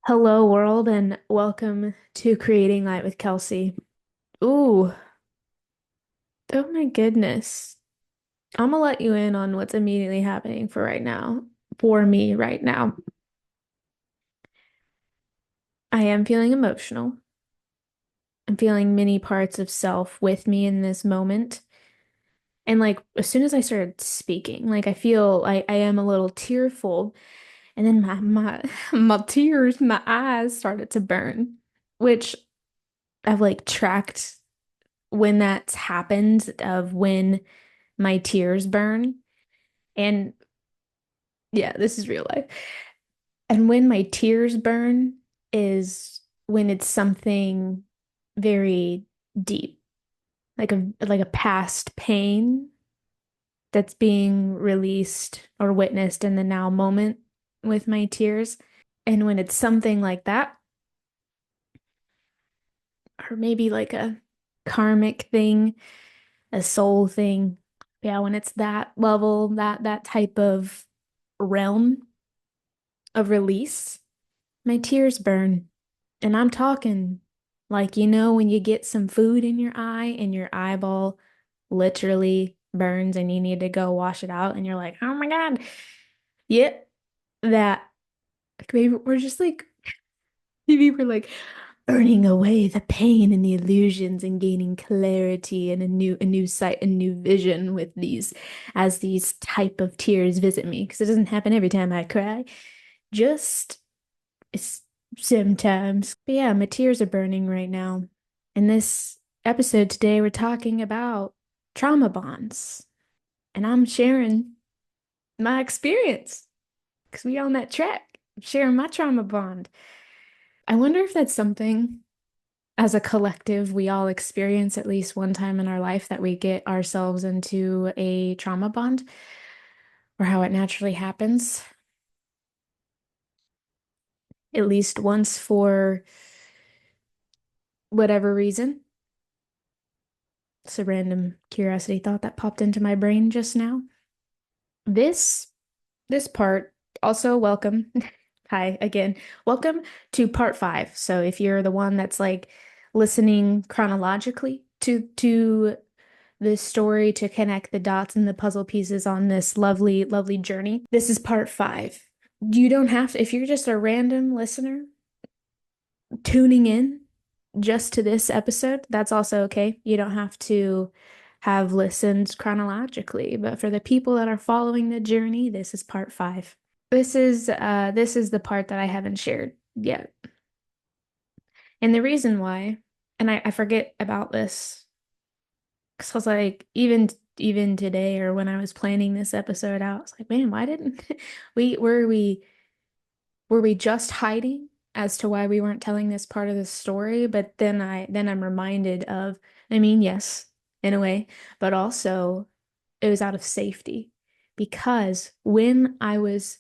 Hello, world, and welcome to Creating Light with Kelsey. Ooh, oh my goodness. I'm gonna let you in on what's immediately happening for me right now. I am feeling emotional. I'm feeling many parts of self with me in this moment. And like as soon as I started speaking, like I feel like I am a little tearful, and then my my tears, my eyes started to burn, which I've like tracked when that's happened of when my tears burn. And yeah, this is real life. And when my tears burn is when it's something very deep, like a past pain that's being released or witnessed in the now moment with my tears. And when it's something like that, or maybe like a karmic thing, a soul thing. Yeah, when it's that level, that type of realm of release, my tears burn. And I'm talking like when you get some food in your eye and your eyeball literally burns and you need to go wash it out and you're like, "Oh my God." Yep, that maybe we're just like maybe we're like burning away the pain and the illusions and gaining clarity and a new sight, a new vision with these type of tears visit me because it doesn't happen every time I cry. Just it's sometimes. But yeah, my tears are burning right now. In this episode today, we're talking about trauma bonds. And I'm sharing my experience because we on that track. I'm sharing my trauma bond. I wonder if that's something as a collective we all experience at least one time in our life that we get ourselves into a trauma bond or how it naturally happens, at least once for whatever reason. It's a random curiosity thought that popped into my brain just now. This this part also welcome. Hi again. Welcome to part 5. So if you're the one that's like listening chronologically to this story to connect the dots and the puzzle pieces on this lovely, lovely journey, this is part 5. You don't have to, if you're just a random listener tuning in just to this episode, that's also okay. You don't have to have listened chronologically, but for the people that are following the journey, this is part 5. This is the part that I haven't shared yet. And the reason why, and I forget about this because I was like, even today or when I was planning this episode out, I was like, man, why didn't we just hiding as to why we weren't telling this part of the story? But then I'm reminded of, I mean, yes, in a way, but also it was out of safety because when I was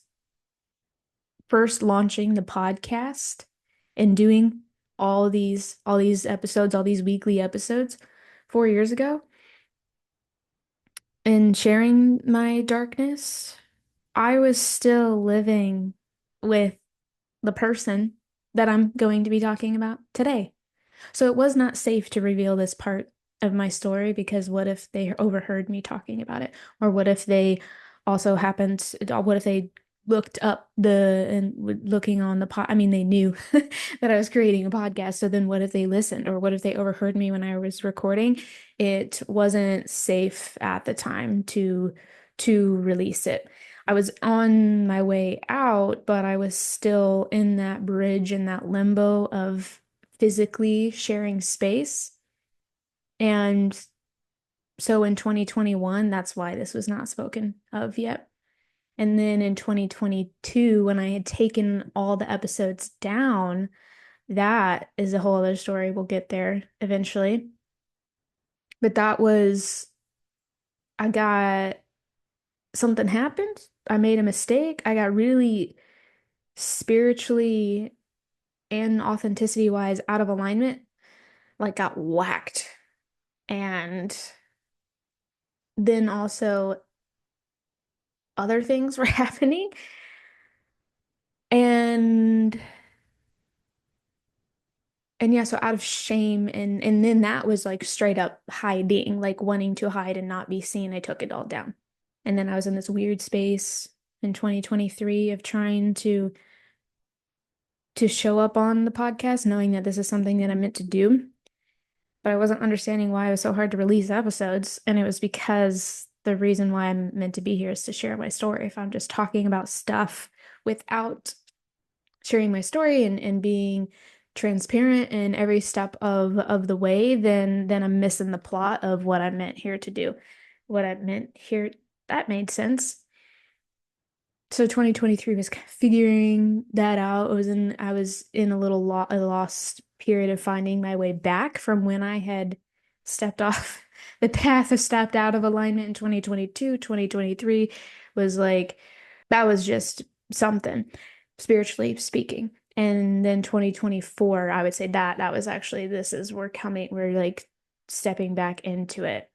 first launching the podcast and doing all these episodes, all these weekly episodes 4 years ago and sharing my darkness, I was still living with the person that I'm going to be talking about today. So it was not safe to reveal this part of my story because what if they overheard me talking about it? Or what if they also happened, what if they looked up looking on the I mean, they knew that I was creating a podcast. So then what if they listened? Or what if they overheard me when I was recording? It wasn't safe at the time to release it. I was on my way out, but I was still in that bridge, in that limbo of physically sharing space. And so in 2021, that's why this was not spoken of yet. And then in 2022, when I had taken all the episodes down, that is a whole other story. We'll get there eventually. But I got something happened. I made a mistake. I got really spiritually and authenticity wise out of alignment, like got whacked. And then also other things were happening. And And yeah, so out of shame and then that was like straight up hiding, like wanting to hide and not be seen, I took it all down. And then I was in this weird space in 2023 of trying to show up on the podcast, knowing that this is something that I'm meant to do. But I wasn't understanding why it was so hard to release episodes. And it was because the reason why I'm meant to be here is to share my story. If I'm just talking about stuff without sharing my story and being transparent in every step of the way, then I'm missing the plot of what I meant here to do. What I meant here, that made sense. So 2023 was figuring that out. I was in a lost period of finding my way back from when I had stepped off the path of stepped out of alignment in 2022. 2023 was like that was just something spiritually speaking. And then 2024, I would say that was actually we're like stepping back into it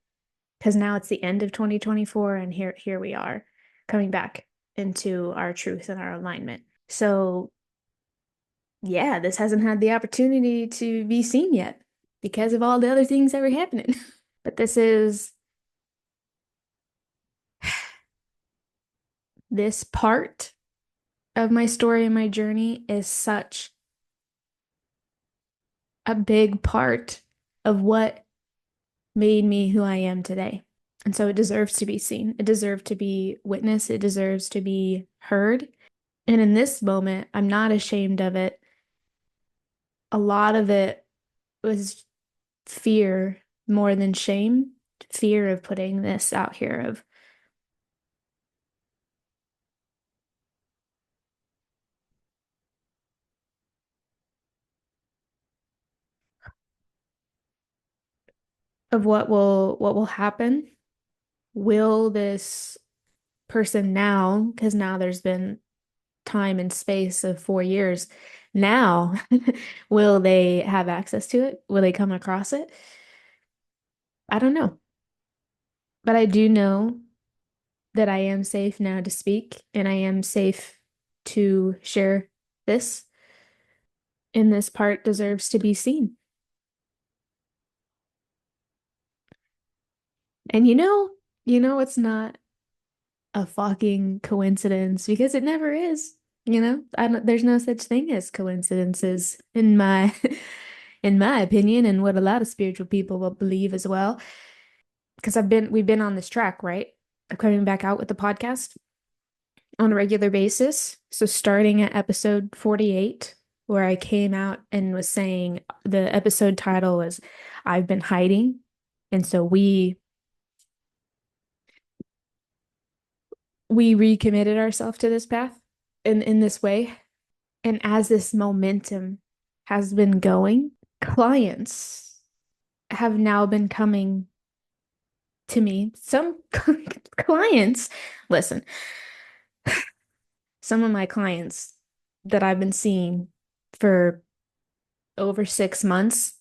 because now it's the end of 2024 and here we are coming back into our truth and our alignment. So, yeah, this hasn't had the opportunity to be seen yet because of all the other things that were happening. But this part of my story and my journey is such a big part of what made me who I am today. And so it deserves to be seen. It deserves to be witnessed. It deserves to be heard. And in this moment, I'm not ashamed of it. A lot of it was fear more than shame, fear of putting this out here of what will happen. Will this person now, because now there's been time and space of 4 years, now will they have access to it? Will they come across it? I don't know. But I do know that I am safe now to speak and I am safe to share this, and this part deserves to be seen. And it's not a fucking coincidence because it never is. There's no such thing as coincidences in my in my opinion and what a lot of spiritual people will believe as well. Because we've been on this track, right? Of coming back out with the podcast on a regular basis. So starting at episode 48, where I came out and was saying the episode title was I've been hiding. And so we recommitted ourselves to this path in this way. And as this momentum has been going, clients have now been coming to me. Some clients, listen, some of my clients that I've been seeing for over 6 months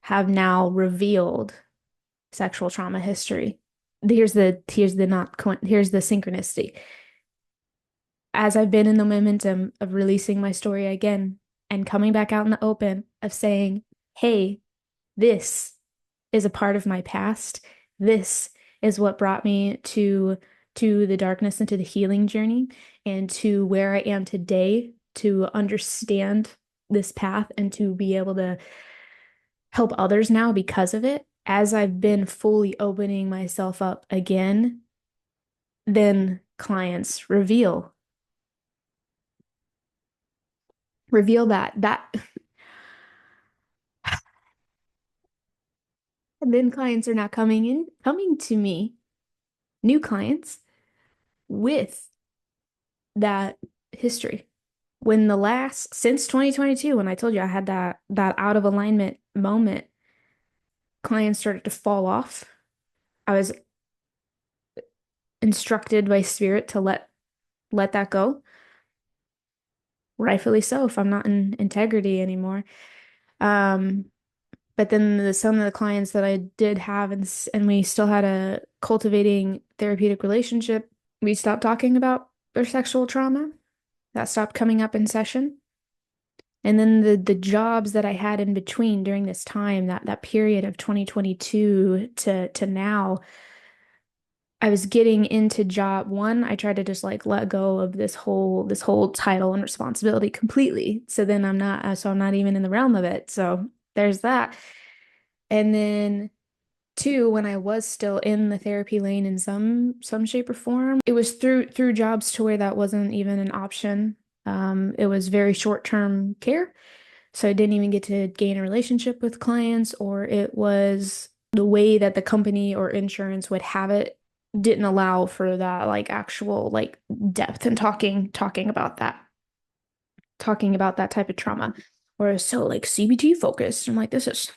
have now revealed sexual trauma history. Here's the synchronicity. As I've been in the momentum of releasing my story again and coming back out in the open of saying, hey, this is a part of my past. This is what brought me to the darkness and to the healing journey and to where I am today to understand this path and to be able to help others now because of it. As I've been fully opening myself up again, then clients reveal that and then clients are now coming to me, new clients with that history. When since 2022, when I told you I had that out of alignment moment, clients started to fall off. I was instructed by spirit to let that go. Rightfully so, if I'm not in integrity anymore. Um, but then some of the clients that I did have and we still had a cultivating therapeutic relationship, we stopped talking about their sexual trauma. That stopped coming up in session. And then the jobs that I had in between during this time, that period of 2022 to now, I was getting into job one. I tried to just like let go of this whole title and responsibility completely. So then I'm not even in the realm of it. So there's that. And then two, when I was still in the therapy lane in some shape or form, it was through jobs to where that wasn't even an option. It was very short-term care. So I didn't even get to gain a relationship with clients, or it was the way that the company or insurance would have it didn't allow for that like actual like depth and talking about that type of trauma. Or it's so like CBT focused. I'm like, this is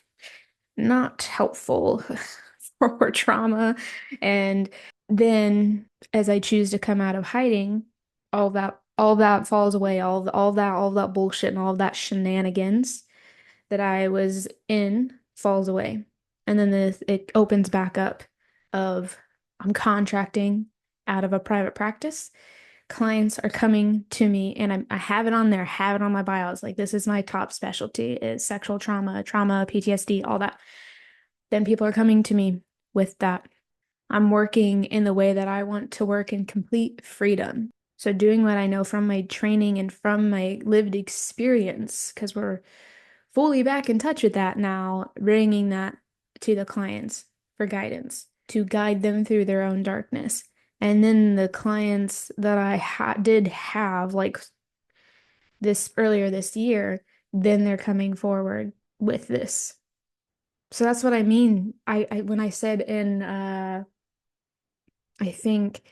not helpful for trauma. And then as I choose to come out of hiding, all that falls away, all that bullshit and all that shenanigans that I was in falls away. And then it opens back up of I'm contracting out of a private practice. Clients are coming to me and I have it on there, have it on my bio. It's like this is my top specialty is sexual trauma, PTSD, all that. Then people are coming to me with that. I'm working in the way that I want to work in complete freedom. So doing what I know from my training and from my lived experience, because we're fully back in touch with that now, bringing that to the clients for guidance, to guide them through their own darkness. And then the clients that I did have, like this earlier this year, then they're coming forward with this. So that's what I mean. I when I said in I think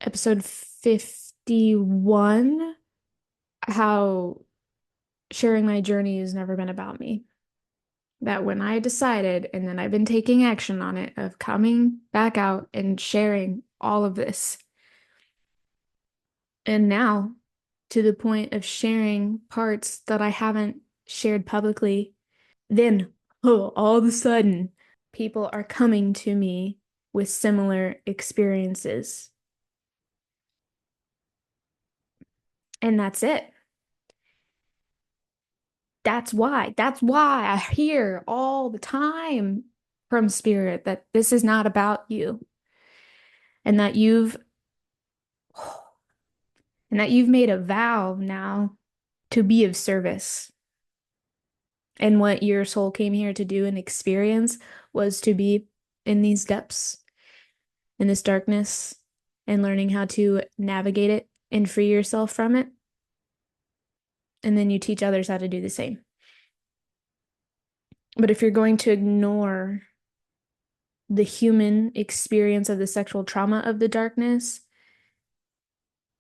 episode 51, how sharing my journey has never been about me. That when I decided, and then I've been taking action on it, of coming back out and sharing all of this. And now to the point of sharing parts that I haven't shared publicly, then oh, all of a sudden, people are coming to me with similar experiences. And that's it. That's why. That's why I hear all the time from Spirit that this is not about you and that you've made a vow now to be of service. And what your soul came here to do and experience was to be in these depths, in this darkness, and learning how to navigate it and free yourself from it. And then you teach others how to do the same. But if you're going to ignore the human experience of the sexual trauma of the darkness,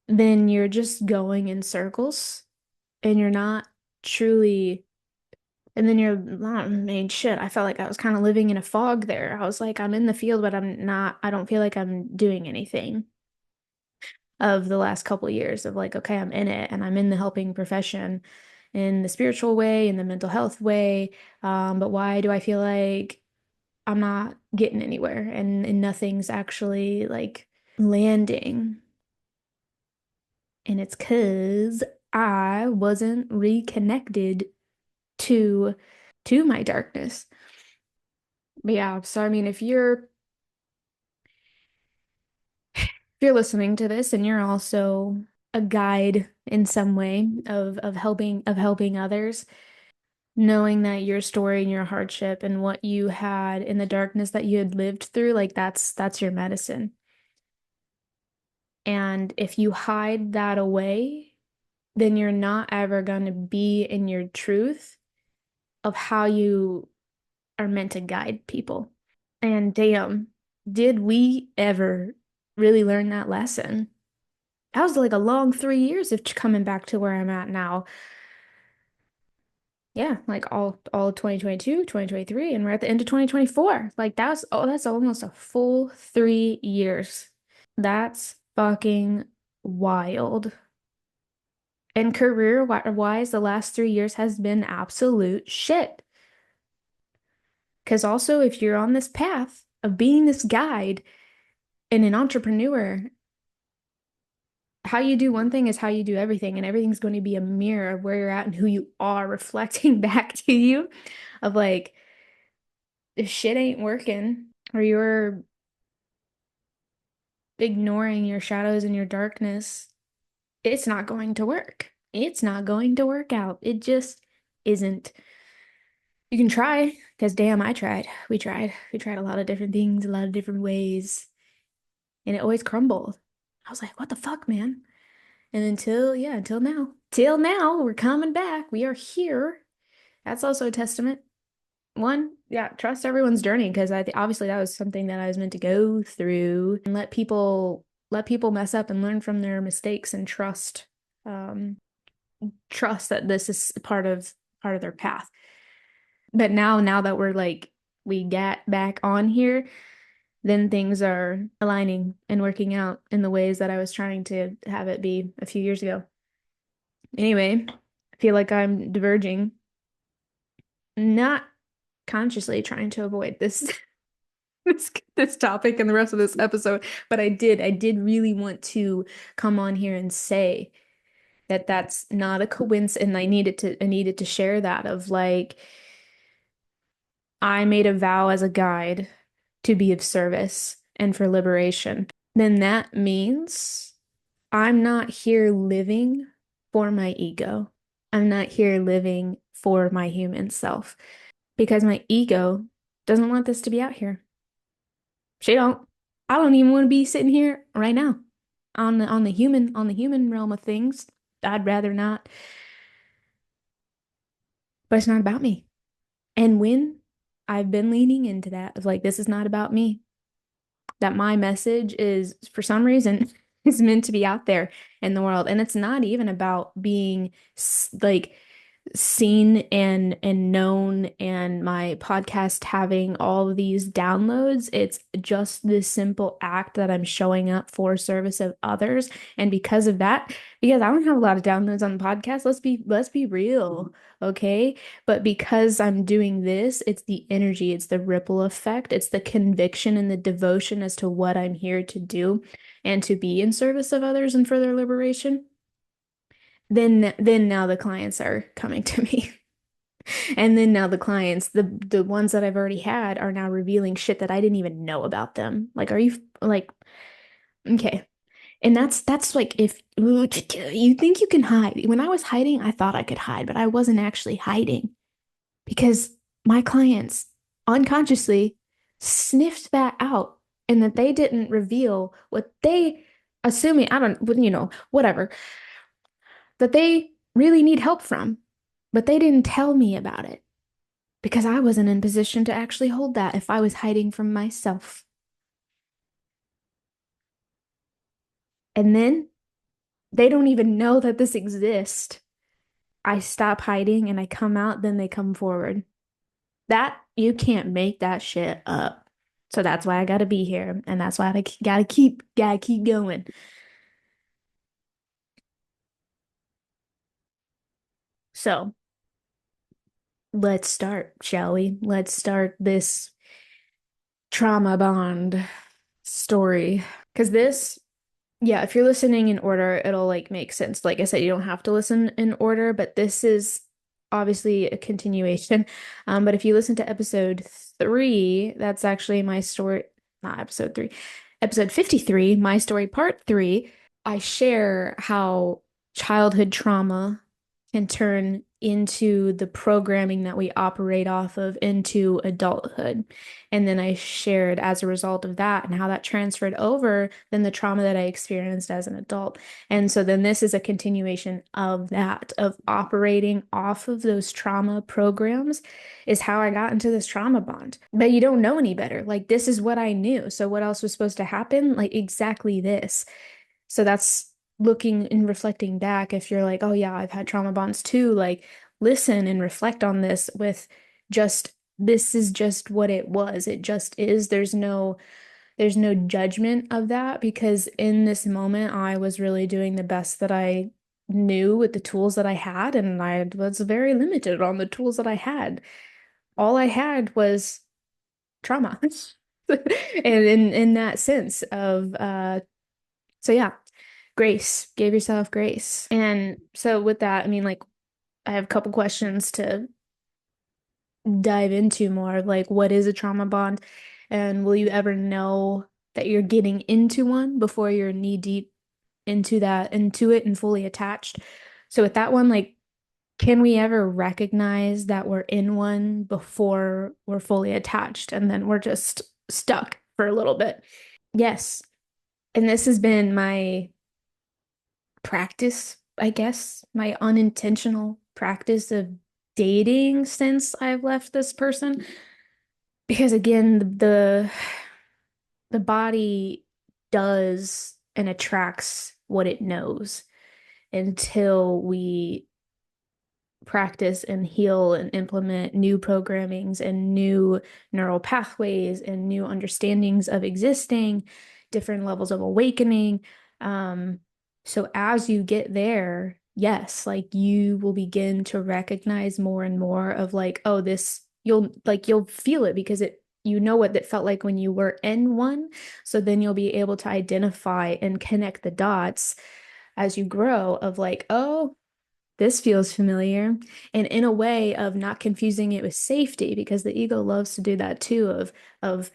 then you're just going in circles and you're not truly. And then you're not, I mean, shit. I felt like I was kind of living in a fog there. I was like, I'm in the field, but I don't feel like I'm doing anything of the last couple of years of like, okay, I'm in it and I'm in the helping profession in the spiritual way, in the mental health way. But why do I feel like I'm not getting anywhere and nothing's actually like landing? And it's because I wasn't reconnected to my darkness. But yeah, so I mean, if you're listening to this and you're also a guide in some way of helping others, knowing that your story and your hardship and what you had in the darkness that you had lived through, like that's your medicine. And if you hide that away, then you're not ever going to be in your truth of how you are meant to guide people. And damn, did we ever really learn that lesson? That was like a long 3 years of coming back to where I'm at now. Yeah, like all 2022, 2023, and we're at the end of 2024. Like that's almost a full 3 years. That's fucking wild. And career wise, the last 3 years has been absolute shit. Because also, if you're on this path of being this guide and an entrepreneur, how you do one thing is how you do everything, and everything's going to be a mirror of where you're at and who you are reflecting back to you of like if shit ain't working or you're ignoring your shadows and your darkness, it's not going to work. It's not going to work out. It just isn't. You can try, because damn, I tried. We tried. We tried a lot of different things, a lot of different ways, and it always crumbled. I was like, what the fuck, man? And until now. Till now, we're coming back. We are here. That's also a testament. One, yeah, trust everyone's journey because I think obviously that was something that I was meant to go through and let people mess up and learn from their mistakes and um trust that this is part of their path. But now that we're like we get back on here, then things are aligning and working out in the ways that I was trying to have it be a few years ago. Anyway, I feel like I'm diverging, not consciously trying to avoid this this topic and the rest of this episode, but I did really want to come on here and say that that's not a coincidence, and I needed to share that of like I made a vow as a guide to be of service and for liberation. Then that means I'm not here living for my ego. I'm not here living for my human self because my ego doesn't want this to be out here. She don't. I don't even want to be sitting here right now on the human realm of things. I'd rather not. But it's not about me. And when I've been leaning into that of like this is not about me, that my message is for some reason is meant to be out there in the world. And it's not even about being like seen and known and my podcast having all of these downloads. It's just this simple act that I'm showing up for service of others. And because of that, because I don't have a lot of downloads on the podcast, let's be real, okay? But because I'm doing this, it's the energy, it's the ripple effect, it's the conviction and the devotion as to what I'm here to do and to be in service of others and for their liberation. Then now the clients are coming to me. And then now the clients, the ones that I've already had are now revealing shit that I didn't even know about them. Like, are you like okay. And that's like if you think you can hide. When I was hiding, I thought I could hide, but I wasn't actually hiding because my clients unconsciously sniffed that out and that they didn't reveal what they assuming I don't whatever that they really need help from, but they didn't tell me about it because I wasn't in position to actually hold that if I was hiding from myself. And then they don't even know that this exists. I stop hiding and I come out, then they come forward. That you can't make that shit up. So that's why I gotta be here, and that's why I gotta keep going. So let's start, shall we? Let's start this trauma bond story. Because this, yeah, if you're listening in order, it'll like make sense. Like I said, you don't have to listen in order, but this is obviously a continuation. But if you listen to episode 3, that's actually my story, not episode 3, episode 53, my story part 3. I share how childhood trauma can turn into the programming that we operate off of into adulthood. And then I shared as a result of that and how that transferred over then the trauma that I experienced as an adult. And so then this is a continuation of that, of operating off of those trauma programs is how I got into this trauma bond. But you don't know any better. Like this is what I knew. So what else was supposed to happen? Like exactly this. So that's looking and reflecting back. If you're like, oh yeah, I've had trauma bonds too, like listen and reflect on this with just this is just what it was. It just is. There's no judgment of that because in this moment I was really doing the best that I knew with the tools that I had, and I was very limited on the tools that I had. All I had was trauma. And in that sense of so yeah, grace, give yourself grace. And so with that, I mean, like, I have a couple questions to dive into more, like what is a trauma bond? And will you ever know that you're getting into one before you're knee deep into it and fully attached? So with that one, like, can we ever recognize that we're in one before we're fully attached and then we're just stuck for a little bit? Yes. And this has been my practice, I guess, my unintentional practice of dating since I've left this person. Because again, the body does and attracts what it knows until we practice and heal and implement new programmings and new neural pathways and new understandings of existing, different levels of awakening. Um, so as you get there, yes, like you will begin to recognize more and more of like, oh, this you'll feel it because it you know what that felt like when you were in one. So then you'll be able to identify and connect the dots as you grow of like, oh, this feels familiar. And in a way of not confusing it with safety, because the ego loves to do that too, of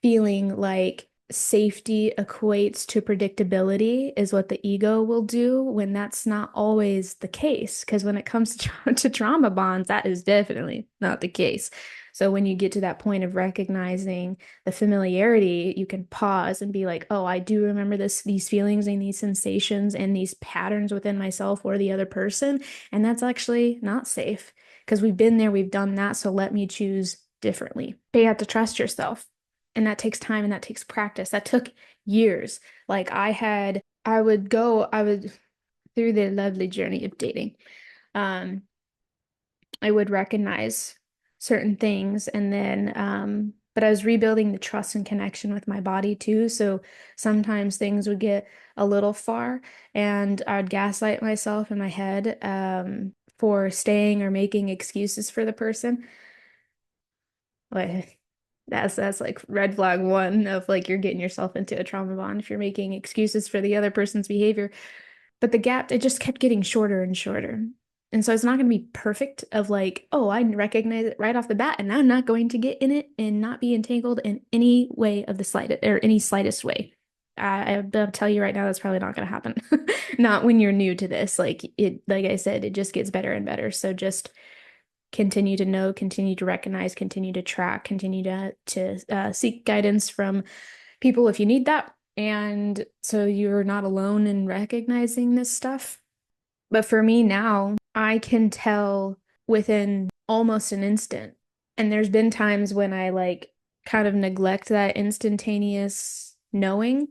feeling like safety equates to predictability is what the ego will do when that's not always the case. Because when it comes to trauma bonds, that is definitely not the case. So when you get to that point of recognizing the familiarity, you can pause and be like, oh, I do remember these feelings and these sensations and these patterns within myself or the other person. And that's actually not safe because we've been there, we've done that. So let me choose differently. But you have to trust yourself. And that takes time and that takes practice. That took years. Like I would through the lovely journey of dating. Um, I would recognize certain things and then but I was rebuilding the trust and connection with my body too. So sometimes things would get a little far and I'd gaslight myself in my head for staying or making excuses for the person. Like that's like red flag one of like you're getting yourself into a trauma bond if you're making excuses for the other person's behavior. But the gap, it just kept getting shorter and shorter. And so it's not going to be perfect of like, oh, I recognize it right off the bat, and I'm not going to get in it and not be entangled in any way of the slightest or any slightest way. I'll tell you right now, that's probably not going to happen. Not when you're new to this. Like I said, it just gets better and better. So just continue to know, continue to recognize, continue to track, continue to seek guidance from people if you need that. And so you're not alone in recognizing this stuff. But for me now, I can tell within almost an instant. And there's been times when I like kind of neglect that instantaneous knowing.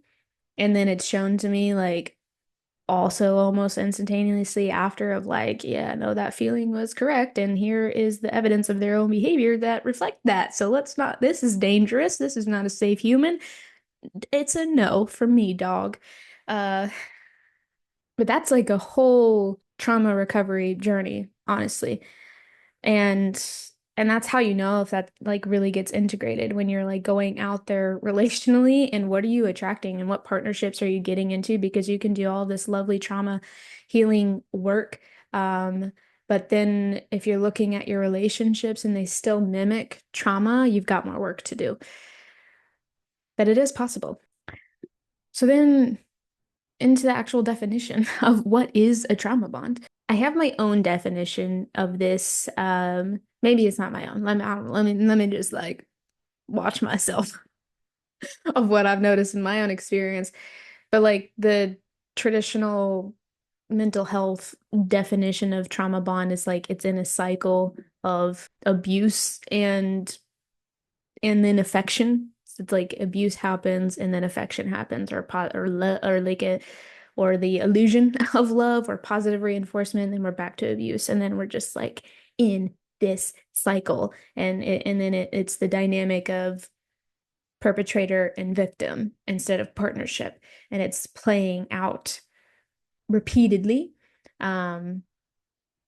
And then it's shown to me like also almost instantaneously after of like, yeah, no, that feeling was correct. And here is the evidence of their own behavior that reflect that. So let's not, this is dangerous. This is not a safe human. It's a no from me, dog. Uh, but that's like a whole trauma recovery journey, honestly. And and that's how you know if that like really gets integrated when you're like going out there relationally and what are you attracting and what partnerships are you getting into because you can do all this lovely trauma healing work. But then if you're looking at your relationships and they still mimic trauma, you've got more work to do. But it is possible. So then into the actual definition of what is a trauma bond. I have my own definition of this. Maybe it's not my own. I don't know, let me just like watch myself of what I've noticed in my own experience. But like the traditional mental health definition of trauma bond is like it's in a cycle of abuse and then affection. So it's like abuse happens and then affection happens, or like a or the illusion of love or positive reinforcement, and then we're back to abuse, and then we're just like in this cycle, and then it's the dynamic of perpetrator and victim instead of partnership, and it's playing out repeatedly. Um,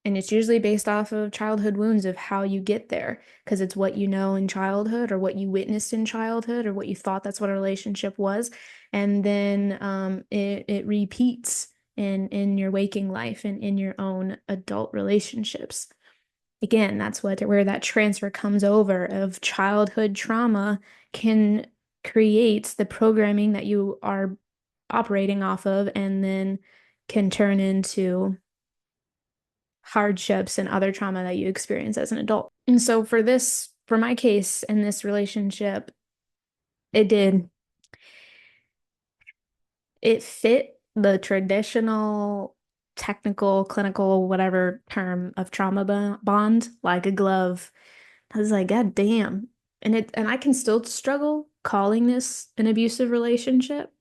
And it's usually based off of childhood wounds of how you get there, because it's what you know in childhood or what you witnessed in childhood or what you thought that's what a relationship was. And then it repeats in your waking life and in your own adult relationships. Again, that's what where that transfer comes over of childhood trauma can create the programming that you are operating off of and then can turn into hardships and other trauma that you experience as an adult. And so for my case in this relationship, it did, it fit the traditional technical, clinical, whatever term of trauma bond like a glove. I was like, God damn. And I can still struggle calling this an abusive relationship.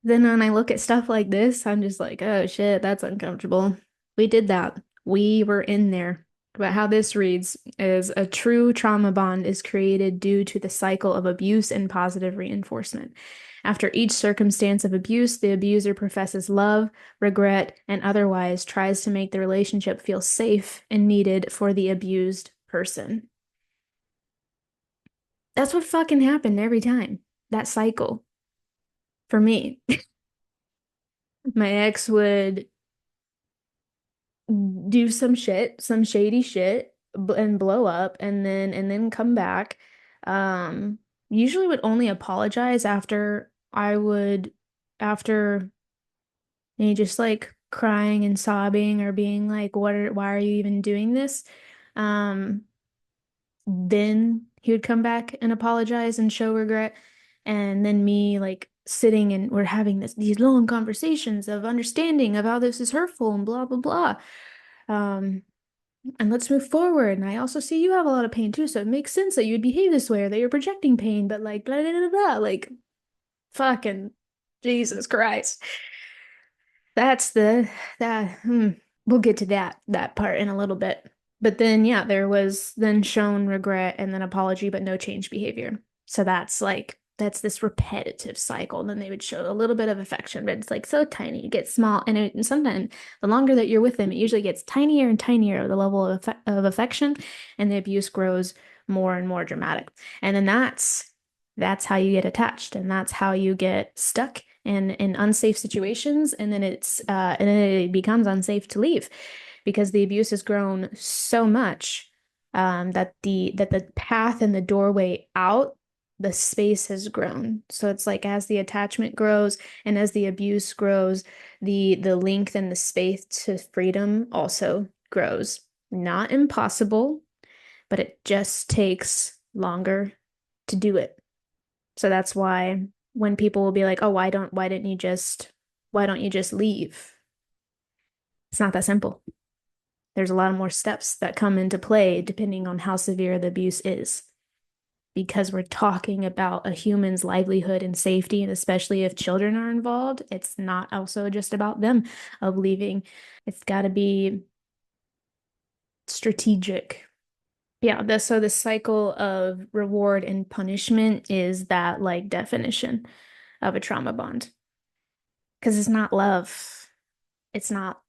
Then when I look at stuff like this, I'm just like, oh shit, that's uncomfortable. We did that. We were in there. But how this reads is a true trauma bond is created due to the cycle of abuse and positive reinforcement. After each circumstance of abuse, the abuser professes love, regret, and otherwise tries to make the relationship feel safe and needed for the abused person. That's what fucking happened every time. That cycle for me. My ex would do some shit, some shady shit, and blow up, and then come back. Usually would only apologize after me just like crying and sobbing or being like, why are you even doing this? Um, then he would come back and apologize and show regret, and then me like sitting and we're having these long conversations of understanding of how this is hurtful and blah blah blah. Um, and let's move forward. And I also see you have a lot of pain too, so it makes sense that you would behave this way or that you're projecting pain, but like blah blah blah blah. Like fucking Jesus Christ. That's the that we'll get to that part in a little bit. But then yeah, there was then shown regret and then apology, but no change behavior. So that's this repetitive cycle. And then they would show a little bit of affection, but it's like so tiny, it gets small. And sometimes the longer that you're with them, it usually gets tinier and tinier, the level of affection, and the abuse grows more and more dramatic. And then that's how you get attached, and that's how you get stuck in unsafe situations, and then it becomes unsafe to leave because the abuse has grown so much that the path and the doorway out, the space has grown. So it's like as the attachment grows and as the abuse grows, the length and the space to freedom also grows. Not impossible, but it just takes longer to do it. So that's why when people will be like, "Oh, why don't you just leave?" It's not that simple. There's a lot more steps that come into play depending on how severe the abuse is. Because we're talking about a human's livelihood and safety, and especially if children are involved, it's not also just about them of leaving. It's got to be strategic. Yeah, so the cycle of reward and punishment is that like definition of a trauma bond. Because it's not love. It's not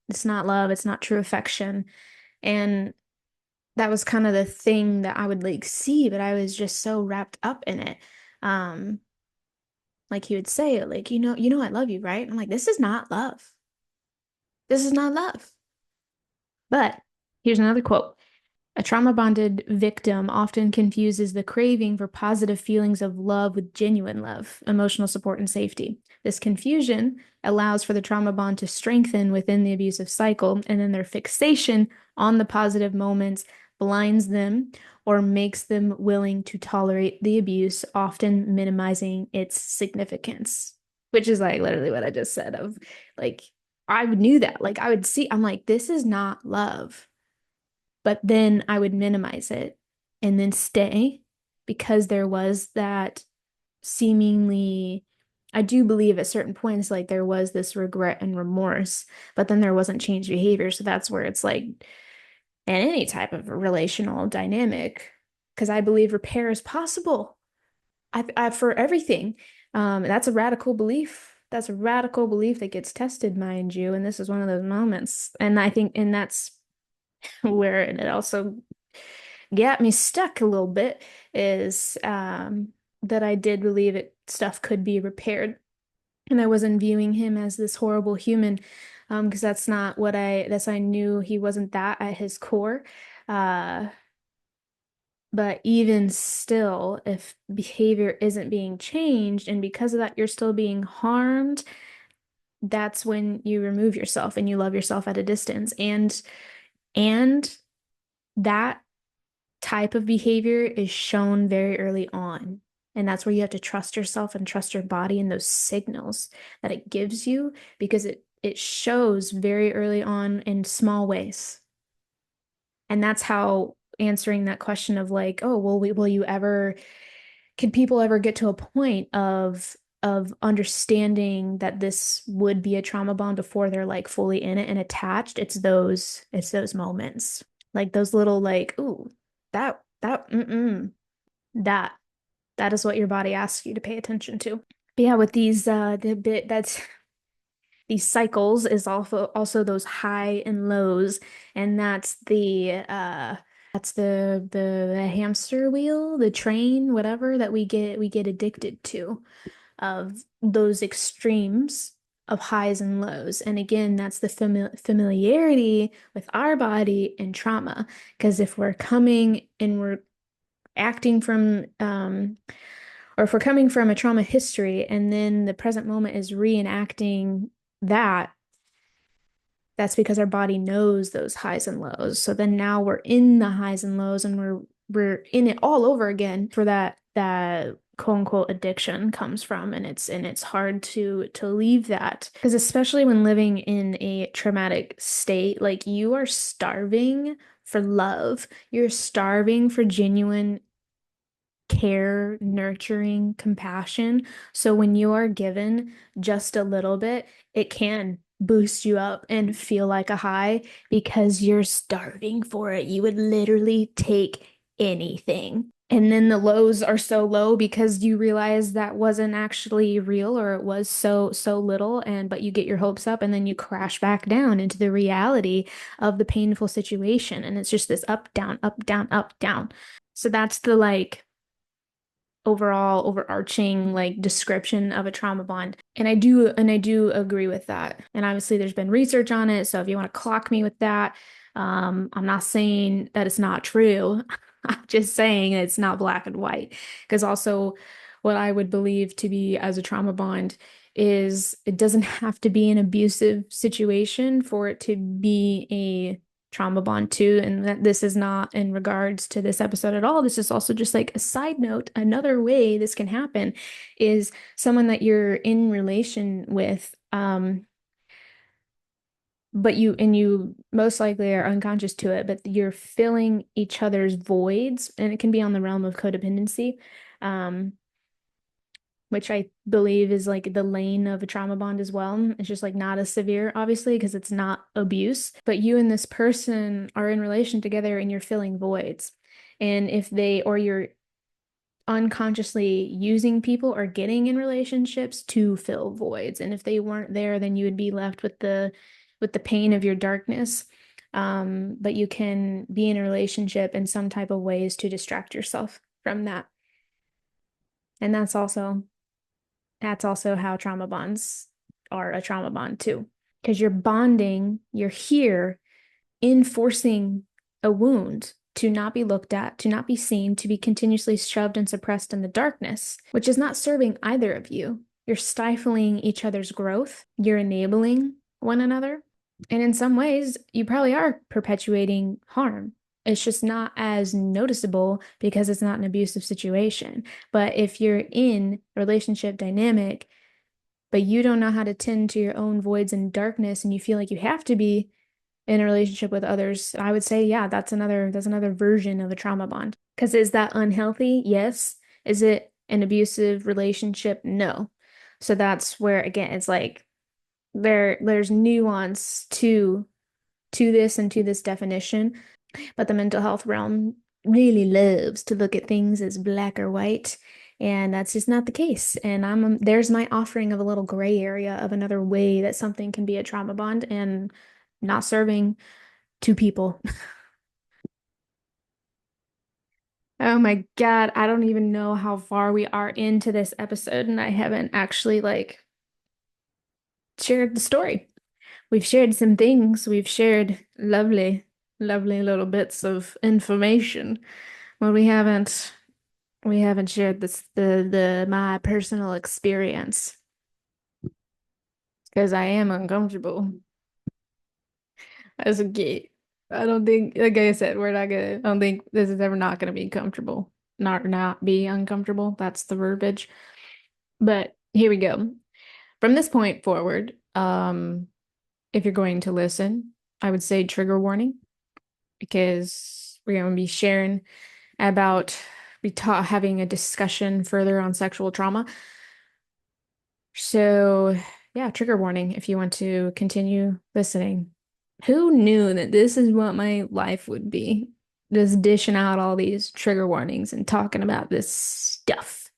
love, it's not true affection. And that was kind of the thing that I would like see, but I was just so wrapped up in it. Um, like he would say, like, I love you, right? I'm like, this is not love. This is not love. But here's another quote. A trauma bonded victim often confuses the craving for positive feelings of love with genuine love, emotional support, and safety. This confusion allows for the trauma bond to strengthen within the abusive cycle, and then their fixation on the positive moments blinds them or makes them willing to tolerate the abuse, often minimizing its significance. Which is like literally what I just said of like, I knew that. Like I would see, I'm like, this is not love, but then I would minimize it and then stay because there was that seemingly, I do believe at certain points, like there was this regret and remorse, but then there wasn't changed behavior. So that's where it's like, in any type of relational dynamic, because I believe repair is possible. For everything. That's a radical belief. That's a radical belief that gets tested, mind you. And this is one of those moments. And I think, and that's where it also got me stuck a little bit is that I did believe it stuff could be repaired. And I wasn't viewing him as this horrible human, because that's not what I knew he wasn't that at his core. Uh, but even still, if behavior isn't being changed and because of that you're still being harmed, that's when you remove yourself and you love yourself at a distance. And that type of behavior is shown very early on. And that's where you have to trust yourself and trust your body and those signals that it gives you because it shows very early on in small ways. And that's how answering that question of like, oh, will you ever, can people ever get to a point of understanding that this would be a trauma bond before they're like fully in it and attached? It's those moments. Like those little like, ooh, that that is what your body asks you to pay attention to. But yeah, with these the bit that's these cycles is also those high and lows, and that's the hamster wheel, the train, whatever that we get addicted to of those extremes of highs and lows. And again, that's the familiarity with our body and trauma. Because if we're coming and we're acting from or if we're coming from a trauma history and then the present moment is reenacting that, that's because our body knows those highs and lows. So then now we're in the highs and lows and we're in it all over again for that quote unquote addiction comes from, and it's hard to leave that because especially when living in a traumatic state, like you are starving for love. You're starving for genuine care, nurturing, compassion. So when you are given just a little bit, it can boost you up and feel like a high because you're starving for it. You would literally take anything. And then the lows are so low because you realize that wasn't actually real or it was so little and but you get your hopes up and then you crash back down into the reality of the painful situation and it's just this up down up down up down. So that's the like overall overarching like description of a trauma bond. And I do agree with that. And obviously there's been research on it, so if you want to clock me with that, I'm not saying that it's not true. I'm just saying it's not black and white. Because also what I would believe to be as a trauma bond is it doesn't have to be an abusive situation for it to be a trauma bond too. And that this is not in regards to this episode at all. This is also just like a side note. Another way this can happen is someone that you're in relation with, but you most likely are unconscious to it, but you're filling each other's voids, and it can be on the realm of codependency. Um, which I believe is like the lane of a trauma bond as well. It's just like not as severe, obviously, because it's not abuse, but you and this person are in relation together and you're filling voids. And if they, or you're unconsciously using people or getting in relationships to fill voids. And if they weren't there, then you would be left with the pain of your darkness. But you can be in a relationship in some type of ways to distract yourself from that. And that's also how trauma bonds are a trauma bond too. Because you're bonding, you're here enforcing a wound to not be looked at, to not be seen, to be continuously shoved and suppressed in the darkness, which is not serving either of you. You're stifling each other's growth, you're enabling one another. And in some ways, you probably are perpetuating harm. It's just not as noticeable because it's not an abusive situation. But if you're in a relationship dynamic, but you don't know how to tend to your own voids and darkness, and you feel like you have to be in a relationship with others, I would say, yeah, that's another version of a trauma bond. Because is that unhealthy? Yes. Is it an abusive relationship? No. So that's where again it's like there's nuance to this and to this definition, but the mental health realm really loves to look at things as black or white, and that's just not the case. And there's my offering of a little gray area of another way that something can be a trauma bond and not serving Two people. Oh my God, I don't even know how far we are into this episode, and I haven't actually like shared the story. We've shared some things. We've shared lovely, lovely little bits of information. But we haven't shared the my personal experience because I am uncomfortable as a gay. I don't think, like I said, I don't think this is ever not gonna be comfortable. Not be uncomfortable. That's the verbiage. But here we go. From this point forward, if you're going to listen, I would say trigger warning because we're going to be sharing about having a discussion further on sexual trauma. So, yeah, trigger warning if you want to continue listening. Who knew that this is what my life would be? Just dishing out all these trigger warnings and talking about this stuff.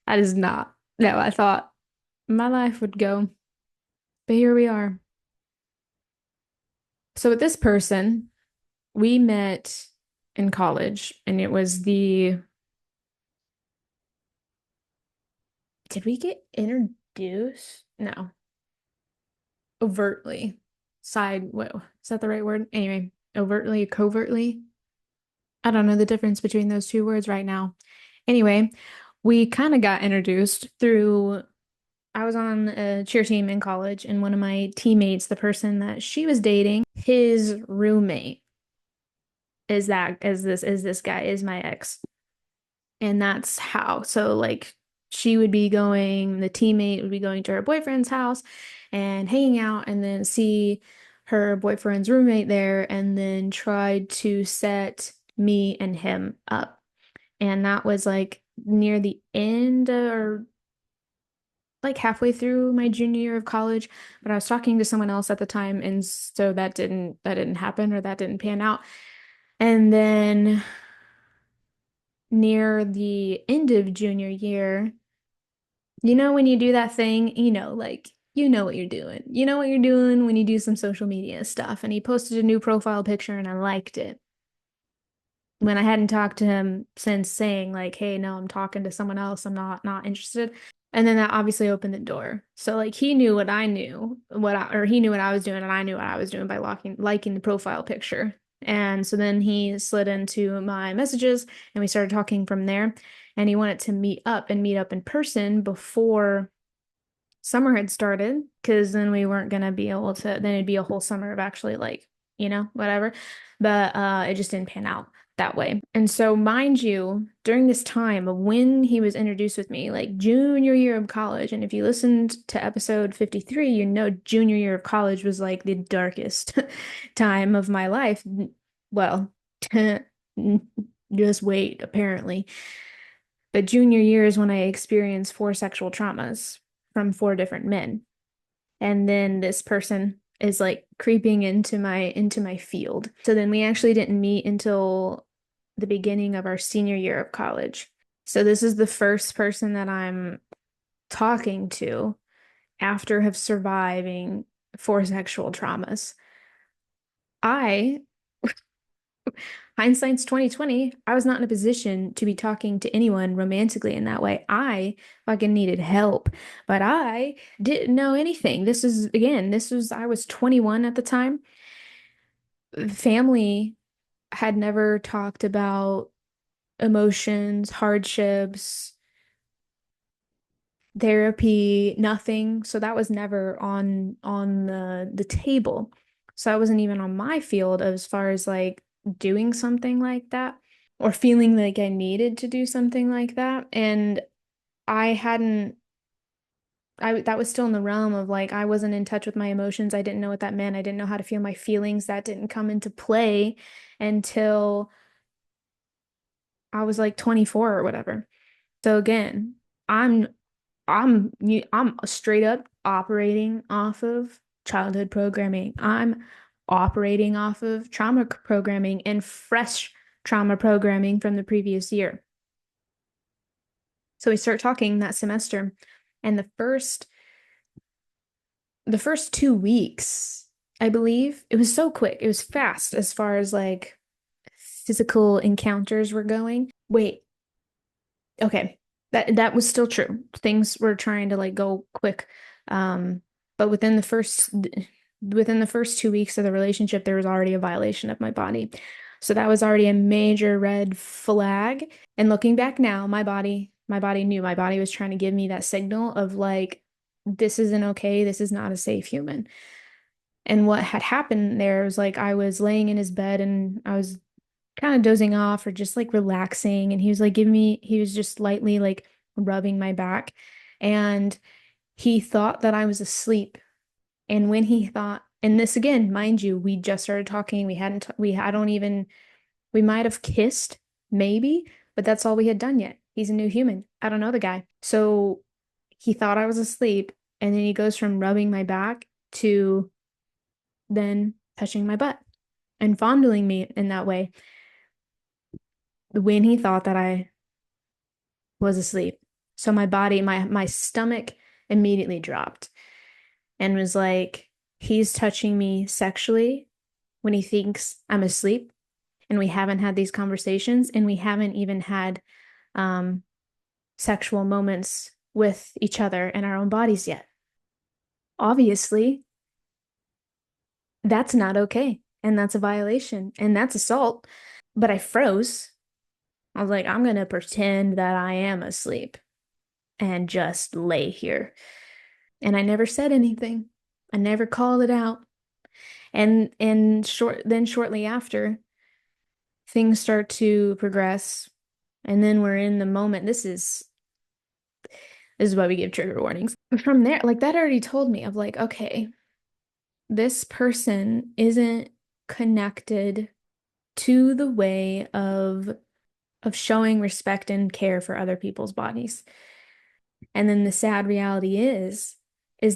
That is not, no, I thought my life would go, but here we are. So with this person, we met in college, and it was did we get introduced? No, overtly. Whoa, is that the right word? Anyway, overtly, covertly. I don't know the difference between those two words right now. Anyway, we kind of got introduced through, I was on a cheer team in college, and one of my teammates, the person that she was dating, his roommate is this guy, is my ex. And that's how. So like the teammate would be going to her boyfriend's house and hanging out and then see her boyfriend's roommate there and then tried to set me and him up. And that was like near the end or like halfway through my junior year of college, but I was talking to someone else at the time and so that didn't happen or that didn't pan out. And then near the end of junior year, you know, when you do that thing, like, you know what you're doing. You know what you're doing when you do some social media stuff. And he posted a new profile picture and I liked it. When I hadn't talked to him since saying, like, hey, no, I'm talking to someone else. I'm not interested. And then that obviously opened the door. So like he knew what I knew, or he knew what I was doing, and I knew what I was doing by liking the profile picture. And so then he slid into my messages and we started talking from there. And he wanted to meet up in person before summer had started, because then we weren't gonna be able to, then it'd be a whole summer of actually like, whatever. But it just didn't pan out that way. And so mind you, during this time of when he was introduced with me, like junior year of college, and if you listened to episode 53, you know junior year of college was like the darkest time of my life. Well, just wait, apparently. But junior year is when I experienced four sexual traumas from four different men. And then this person is like creeping into my field. So then we actually didn't meet until the beginning of our senior year of college. So this is the first person that I'm talking to after have surviving four sexual traumas. I Hindsight's 2020. I was not in a position to be talking to anyone romantically in that way. I fucking needed help, but I didn't know anything. I was 21 at the time. Family had never talked about emotions, hardships, therapy, nothing. So that was never on the table. So I wasn't even on my field as far as like doing something like that, or feeling like I needed to do something like that. And I hadn't, that was still in the realm of like, I wasn't in touch with my emotions. I didn't know what that meant. I didn't know how to feel my feelings. That didn't come into play until I was like 24 or whatever. So again, I'm, I'm straight up operating off of childhood programming. I'm operating off of trauma programming and fresh trauma programming from the previous year. So we start talking that semester, and the first 2 weeks, I believe. It was so quick. It was fast as far as like physical encounters were going. Wait, okay. That was still true. Things were trying to like go quick. Um, but within the first 2 weeks of the relationship, there was already a violation of my body. So that was already a major red flag. And looking back now, my body knew. My body was trying to give me that signal of like, this isn't okay. This is not a safe human. And what had happened there was like I was laying in his bed and I was kind of dozing off or just like relaxing. And he was like he was just lightly like rubbing my back. And he thought that I was asleep. And when he thought, and this again, mind you, we just started talking. I don't even, we might have kissed, maybe, but that's all we had done yet. He's a new human. I don't know the guy. So he thought I was asleep. And then he goes from rubbing my back to then touching my butt and fondling me in that way when he thought that I was asleep. So my stomach immediately dropped and was like, he's touching me sexually when he thinks I'm asleep, and we haven't had these conversations, and we haven't even had um, sexual moments with each other in our own bodies yet. Obviously, that's not okay, and that's a violation, and that's assault. But I froze. I was like, I'm gonna pretend that I am asleep and just lay here. And I never said anything. I never called it out. And shortly after, things start to progress. And then we're in the moment. This is why we give trigger warnings. From there, like that already told me of like, okay, this person isn't connected to the way of showing respect and care for other people's bodies. And then the sad reality is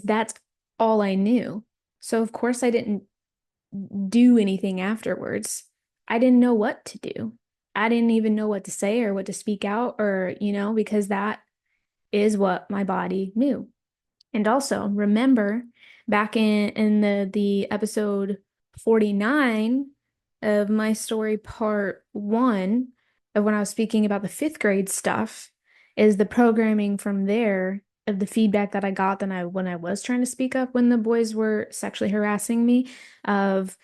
that's all I knew. So of course I didn't do anything afterwards. I didn't know what to do. I didn't even know what to say or what to speak out or, because that is what my body knew. And also remember back in the episode 49 of my story part one of when I was speaking about the fifth grade stuff is the programming from there of the feedback that I got when I was trying to speak up when the boys were sexually harassing me of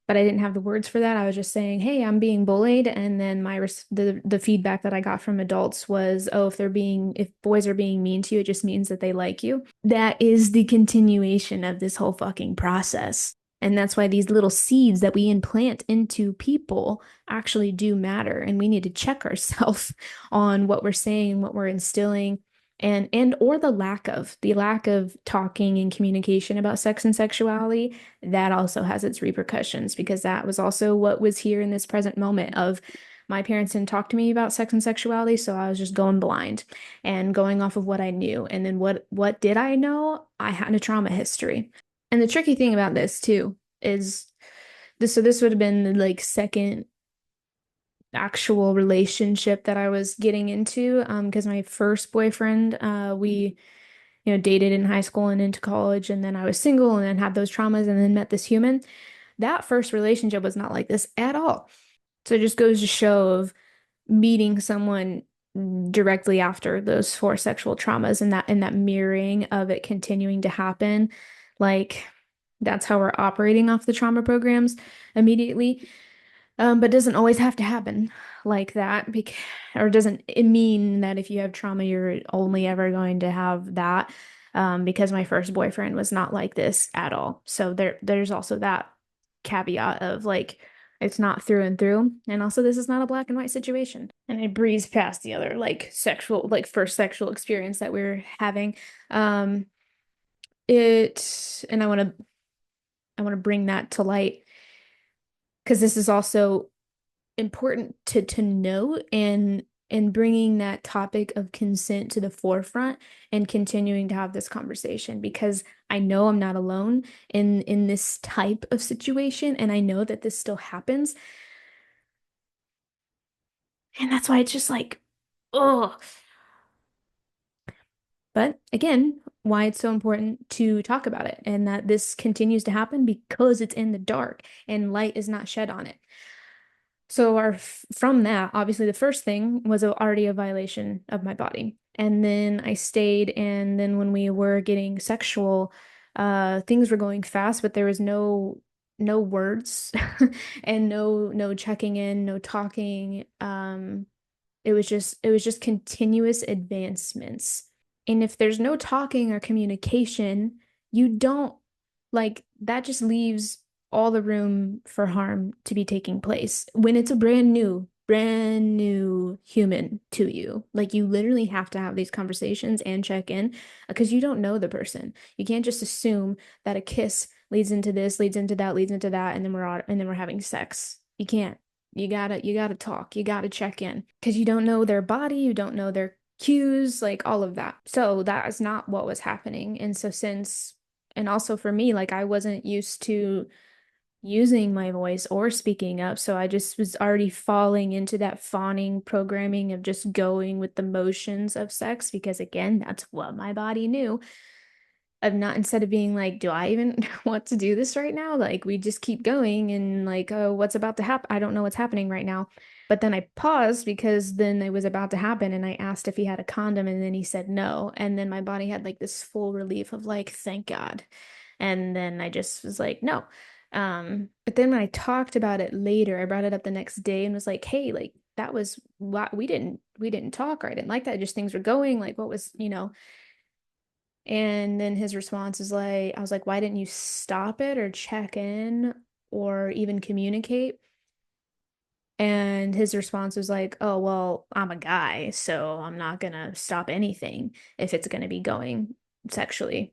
but I didn't have the words for that. I was just saying, "Hey, I'm being bullied." And then the feedback that I got from adults was, "Oh, if boys are being mean to you, it just means that they like you." That is the continuation of this whole fucking process. And that's why these little seeds that we implant into people actually do matter. And we need to check ourselves on what we're saying, what we're instilling, and or the lack of talking and communication about sex and sexuality that also has its repercussions because that was also what was here in this present moment of my parents didn't talk to me about sex and sexuality, so I was just going blind and going off of what I knew. And then what did I know? I had a trauma history. And the tricky thing about this too is this would have been the like second actual relationship that I was getting into because my first boyfriend we dated in high school and into college, and then I was single and then had those traumas and then met this human. That first relationship was not like this at all. So it just goes to show of meeting someone directly after those four sexual traumas and that mirroring of it continuing to happen. Like that's how we're operating off the trauma programs immediately. But doesn't always have to happen like that because or doesn't it mean that if you have trauma, you're only ever going to have that? Because my first boyfriend was not like this at all. So there's also that caveat of like it's not through and through. And also this is not a black and white situation. And I breezed past the other like first sexual experience that we are having. Um it and I want to bring that to light because this is also important to know and bringing that topic of consent to the forefront and continuing to have this conversation because I know I'm not alone in this type of situation and I know that this still happens and that's why it's just like oh But again, why it's so important to talk about it and that this continues to happen because it's in the dark and light is not shed on it. So from that, obviously the first thing was already a violation of my body. And then I stayed, and then when we were getting sexual, things were going fast, but there was no words and no checking in, no talking. It was just continuous advancements. And if there's no talking or communication, you don't like that just leaves all the room for harm to be taking place when it's a brand new human to you. Like you literally have to have these conversations and check in because you don't know the person. You can't just assume that a kiss leads into this, leads into that, and then we're having sex. You can't. You gotta talk. You gotta check in because you don't know their body, you don't know their cues, like all of that. So that is not what was happening. And also for me, like I wasn't used to using my voice or speaking up. So I just was already falling into that fawning programming of just going with the motions of sex because again, that's what my body knew of not instead of being like, do I even want to do this right now? Like we just keep going and like, oh, what's about to happen? I don't know what's happening right now. But then I paused because then it was about to happen and I asked if he had a condom and then he said no. And then my body had like this full relief of like, thank God. And then I just was like, no. But then when I talked about it later, I brought it up the next day and was like, hey, like that was what we didn't talk or I didn't like that. Just things were going like what was, and then his response is like, I was like, why didn't you stop it or check in or even communicate? And his response was like, oh, well, I'm a guy, so I'm not gonna stop anything if it's gonna be going sexually.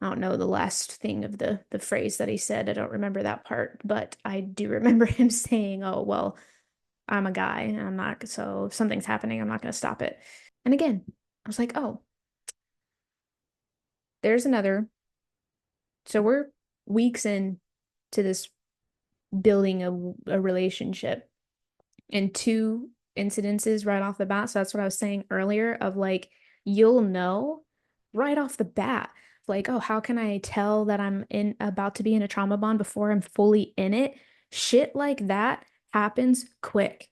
I don't know the last thing of the phrase that he said. I don't remember that part, but I do remember him saying, oh, well, I'm a guy and I'm not, so if something's happening, I'm not gonna stop it. And again, I was like, oh, there's another. So we're weeks in to this building a relationship and two incidences right off the bat. So that's what I was saying earlier of like, you'll know right off the bat, like, oh, how can I tell that I'm in about to be in a trauma bond before I'm fully in it? Shit like that happens quick.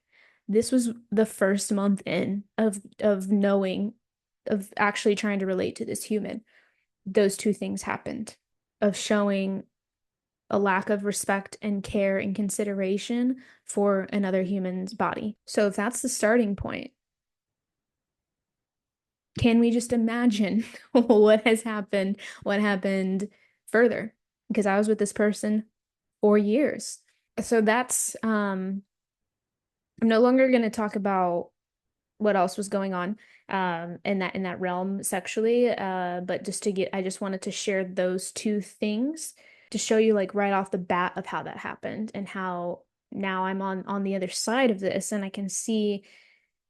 This was the first month in of knowing, of actually trying to relate to this human. Those two things happened of showing a lack of respect and care and consideration for another human's body. So if that's the starting point, can we just imagine what happened further? Because I was with this person for years. So that's I'm no longer going to talk about what else was going on in that realm sexually, but I just wanted to share those two things to show you like right off the bat of how that happened and how now I'm on the other side of this and I can see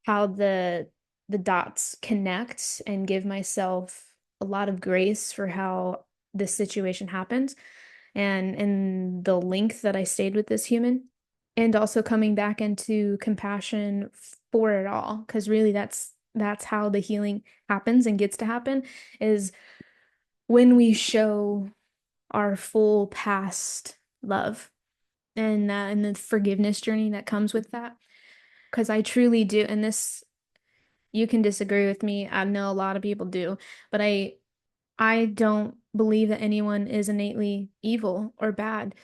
how the dots connect and give myself a lot of grace for how this situation happened and the length that I stayed with this human and also coming back into compassion for it all because really that's how the healing happens and gets to happen is when we show our full past love and the forgiveness journey that comes with that because I truly do and this you can disagree with me. I know a lot of people do, but I don't believe that anyone is innately evil or bad.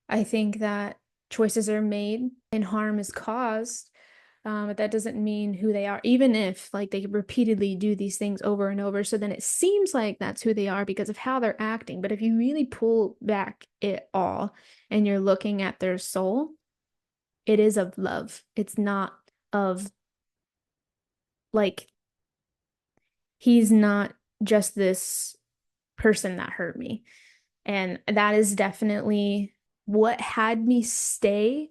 I think that choices are made and harm is caused, but that doesn't mean who they are, even if like they repeatedly do these things over and over. So then it seems like that's who they are because of how they're acting. But if you really pull back it all and you're looking at their soul, it is of love. It's not of like he's not just this person that hurt me. And that is definitely what had me stay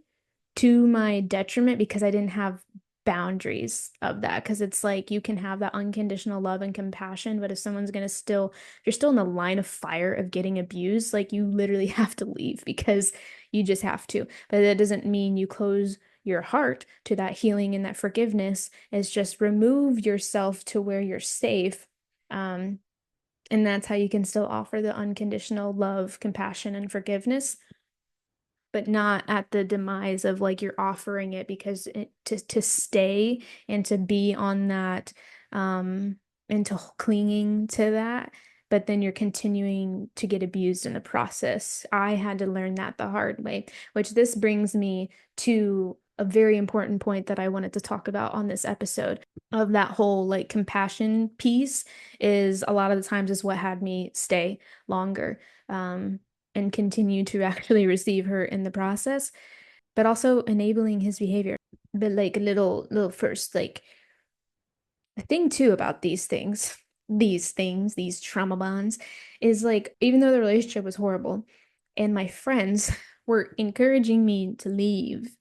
to my detriment because I didn't have boundaries of that. Because it's like you can have that unconditional love and compassion, but if someone's gonna still, if you're still in the line of fire of getting abused, like you literally have to leave because you just have to. But that doesn't mean you close your heart to that healing and that forgiveness. It's just remove yourself to where you're safe Um, and that's how you can still offer the unconditional love, compassion, and forgiveness, but not at the demise of like you're offering it because to stay and to be on that um and to clinging to that, but then you're continuing to get abused in the process. I had to learn that the hard way, which this brings me to a very important point that I wanted to talk about on this episode of that whole like compassion piece is a lot of the times is what had me stay longer. And continue to actually receive her in the process, but also enabling his behavior. But like a little first, like the thing too about these trauma bonds, is like even though the relationship was horrible and my friends were encouraging me to leave,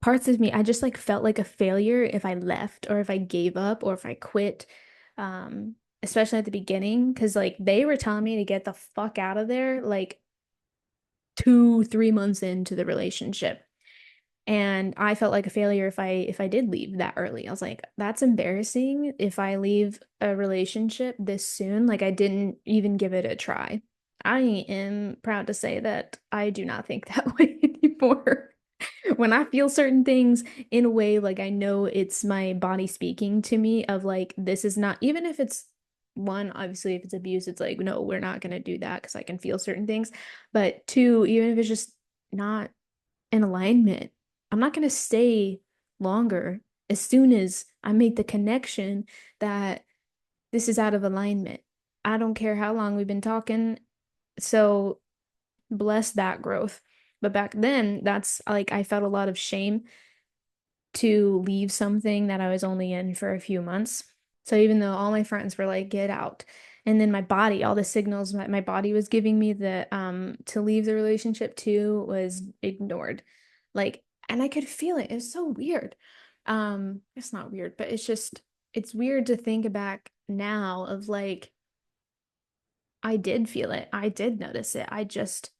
parts of me, I just like felt like a failure if I left or if I gave up or if I quit. Especially at the beginning, because like they were telling me to get the fuck out of there, like 2, 3 months into the relationship. And I felt like a failure if I did leave that early. I was like, that's embarrassing if I leave a relationship this soon. Like I didn't even give it a try. I am proud to say that I do not think that way anymore. When I feel certain things in a way, like I know it's my body speaking to me of like, this is not, even if it's one, obviously, if it's abuse, it's like, no, we're not going to do that because I can feel certain things. But two, even if it's just not in alignment, I'm not going to stay longer as soon as I make the connection that this is out of alignment. I don't care how long we've been talking. So bless that growth. But back then, that's like I felt a lot of shame to leave something that I was only in for a few months. So even though all my friends were like, get out, and then my body, all the signals that my body was giving me that to leave the relationship too was ignored. Like, and I could feel it. It was so weird. It's not weird, but it's weird to think back now of like I did feel it. I did notice it. I just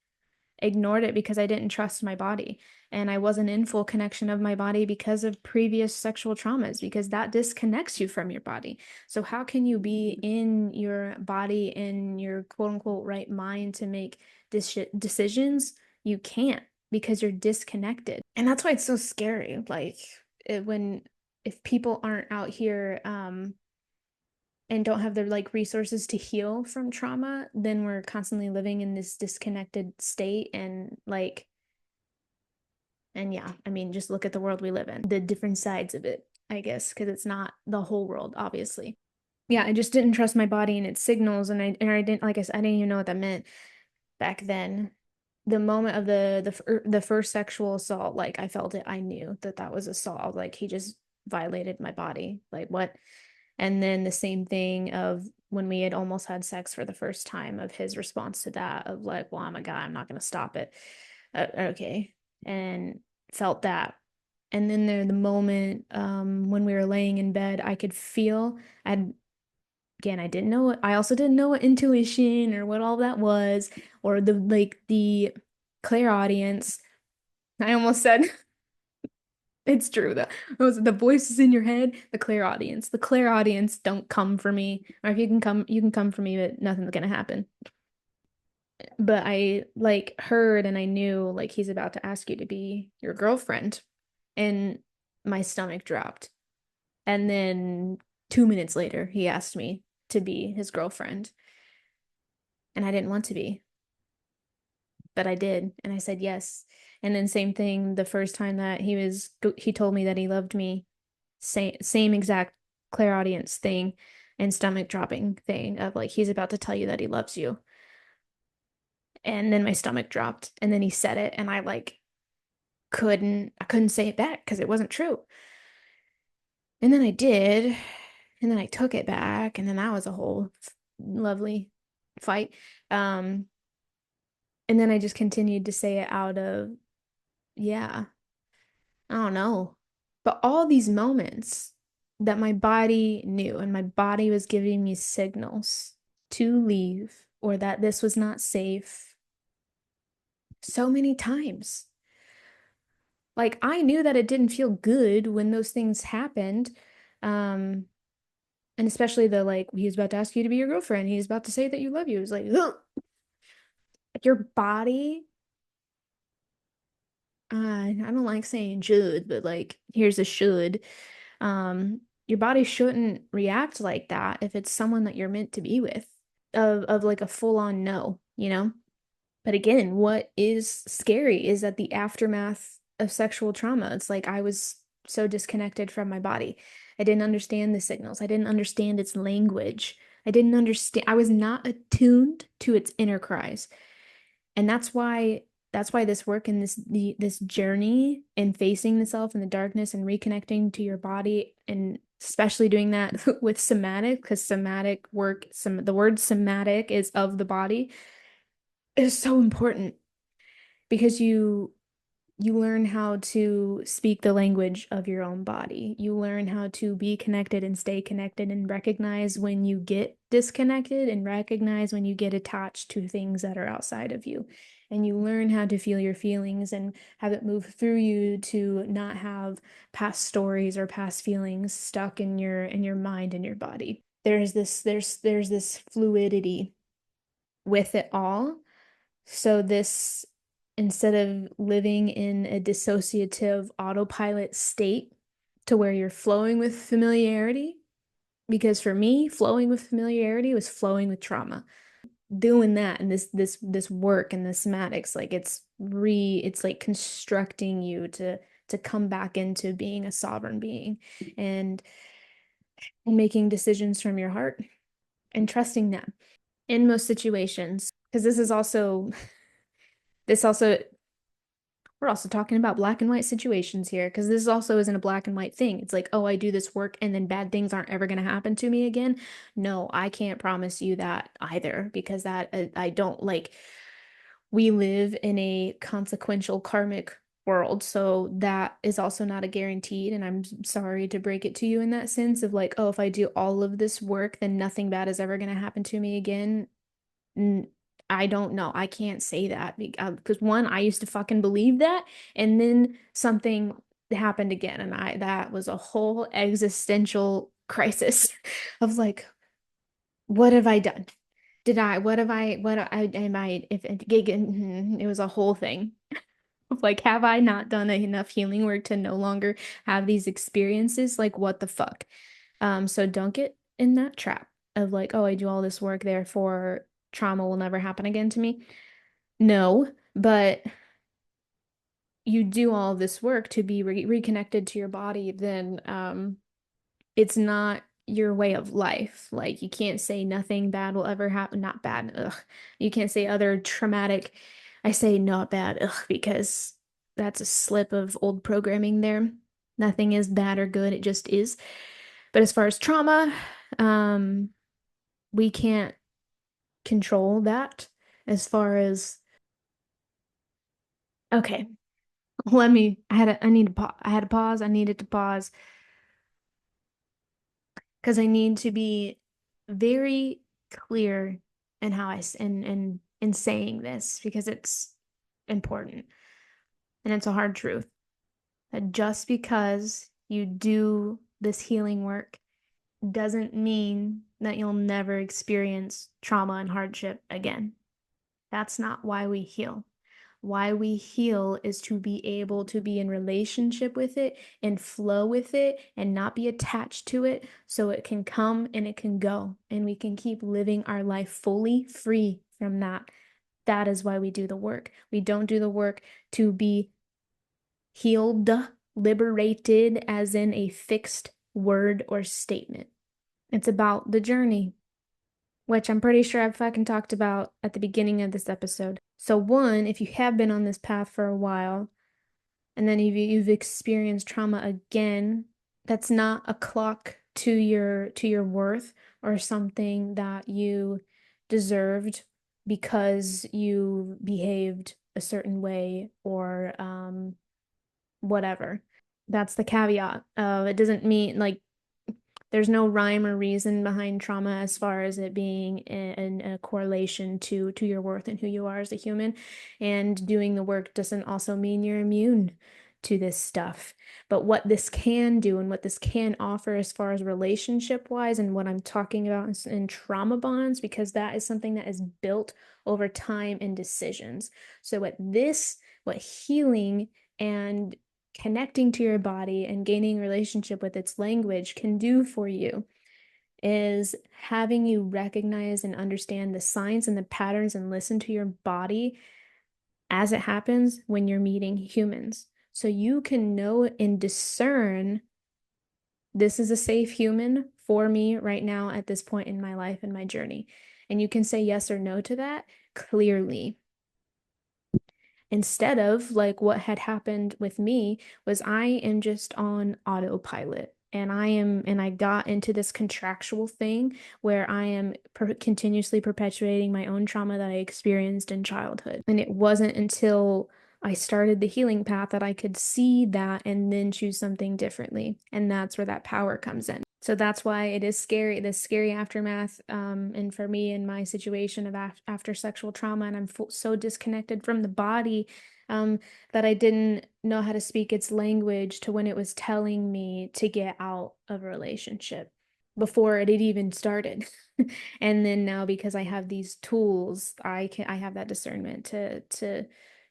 ignored it because I didn't trust my body. And I wasn't in full connection of my body because of previous sexual traumas, because that disconnects you from your body. So, how can you be in your body, in your quote unquote right mind to make decisions? You can't because you're disconnected. And that's why it's so scary. Like, when if people aren't out here, and don't have the like resources to heal from trauma, then we're constantly living in this disconnected state and like and yeah, I mean just look at the world we live in, the different sides of it, I guess, because it's not the whole world, obviously. Yeah, I just didn't trust my body and its signals, and I didn't, like I said, I didn't even know what that meant back then. The moment of the first sexual assault, like I felt it, I knew that that was assault. Like he just violated my body. Like what? And then the same thing of when we had almost had sex for the first time, of his response to that of like, well, I'm a guy, I'm not gonna stop it. Okay. And felt that. And then the moment when we were laying in bed, I could feel I'd again, I also didn't know what intuition or what all that was, or the like the clairaudience. I almost said it's true though. It was the voices in your head, the clairaudience. The clairaudience don't come for me. Or if you can come for me, but nothing's gonna happen. But I like heard and I knew like he's about to ask you to be your girlfriend. And my stomach dropped. And then 2 minutes later, he asked me to be his girlfriend. And I didn't want to be, but I did. And I said yes. And then same thing the first time that he told me that he loved me, same exact clairaudience thing and stomach dropping thing of like he's about to tell you that he loves you. And then my stomach dropped and then he said it and I couldn't say it back because it wasn't true. And then I did, and then I took it back, and then that was a whole lovely fight. Um, and then I just continued to say it out of, yeah, I don't know. But all these moments that my body knew, and my body was giving me signals to leave or that this was not safe so many times. Like I knew that it didn't feel good when those things happened. Um, And especially the like, he's about to ask you to be your girlfriend. He's about to say that you love you. It's like, ugh. Your body, I don't like saying should, but like, here's a should. Your body shouldn't react like that if it's someone that you're meant to be with, of like a full-on no, you know? But again, what is scary is that the aftermath of sexual trauma, it's like I was so disconnected from my body. I didn't understand the signals. I didn't understand its language. I didn't understand. I was not attuned to its inner cries. And that's why this work and this journey in facing the self in the darkness and reconnecting to your body, and especially doing that with somatic, because somatic work, the word somatic is of the body, is so important because you learn how to speak the language of your own body. You learn how to be connected and stay connected and recognize when you get disconnected and recognize when you get attached to things that are outside of you. And you learn how to feel your feelings and have it move through you to not have past stories or past feelings stuck in your mind and your body. There's this fluidity with it all. So this, instead of living in a dissociative autopilot state to where you're flowing with familiarity, because for me, flowing with familiarity was flowing with trauma. Doing that and this work and the somatics, like it's like constructing you to come back into being a sovereign being and making decisions from your heart and trusting them in most situations. Because this also we're also talking about black and white situations here because this also isn't a black and white thing. It's like, oh, I do this work and then bad things aren't ever going to happen to me again. No, I can't promise you that either because that I don't like, we live in a consequential karmic world. So that is also not a guaranteed. And I'm sorry to break it to you in that sense of like, oh, if I do all of this work, then nothing bad is ever going to happen to me again. I don't know. I can't say that because one, I used to fucking believe that, and then something happened again, and I that was a whole existential crisis of like, what have I done? Did I? What have I? What I am I? If it was a whole thing of like, have I not done enough healing work to no longer have these experiences? Like, what the fuck? So don't get in that trap of like, oh, I do all this work, therefore trauma will never happen again to me. No, but you do all this work to be reconnected to your body, then it's not your way of life. Like you can't say nothing bad will ever happen. Not bad, ugh. You can't say other traumatic. I say not bad, ugh, because that's a slip of old programming there. Nothing is bad or good, it just is. But as far as trauma, um, we can't control that. As far as okay, I need to pause. I had to pause. I needed to pause because I need to be very clear in how in saying this because it's important and it's a hard truth that just because you do this healing work doesn't mean that you'll never experience trauma and hardship again. That's not why we heal. Why we heal is to be able to be in relationship with it and flow with it and not be attached to it so it can come and it can go and we can keep living our life fully free from that. That is why we do the work. We don't do the work to be healed, liberated, as in a fixed word or statement. It's about the journey, which I'm pretty sure I've fucking talked about at the beginning of this episode. So one, if you have been on this path for a while, and then you've experienced trauma again, that's not a clock to your worth or something that you deserved because you behaved a certain way or whatever. That's the caveat. It doesn't mean like there's no rhyme or reason behind trauma as far as it being in a correlation to your worth and who you are as a human. And doing the work doesn't also mean you're immune to this stuff. But what this can do and what this can offer as far as relationship wise, and what I'm talking about in trauma bonds, because that is something that is built over time and decisions. So what healing and connecting to your body and gaining relationship with its language can do for you is having you recognize and understand the signs and the patterns and listen to your body as it happens when you're meeting humans. So you can know and discern this is a safe human for me right now at this point in my life and my journey. And you can say yes or no to that clearly. Instead of like what had happened with me was I am just on autopilot. And I got into this contractual thing where I am continuously perpetuating my own trauma that I experienced in childhood. And it wasn't until I started the healing path that I could see that and then choose something differently. And that's where that power comes in. So that's why it is scary, this scary aftermath. And for me in my situation of after sexual trauma, and I'm so disconnected from the body that I didn't know how to speak its language to when it was telling me to get out of a relationship before it had even started. And then now because I have these tools, I have that discernment to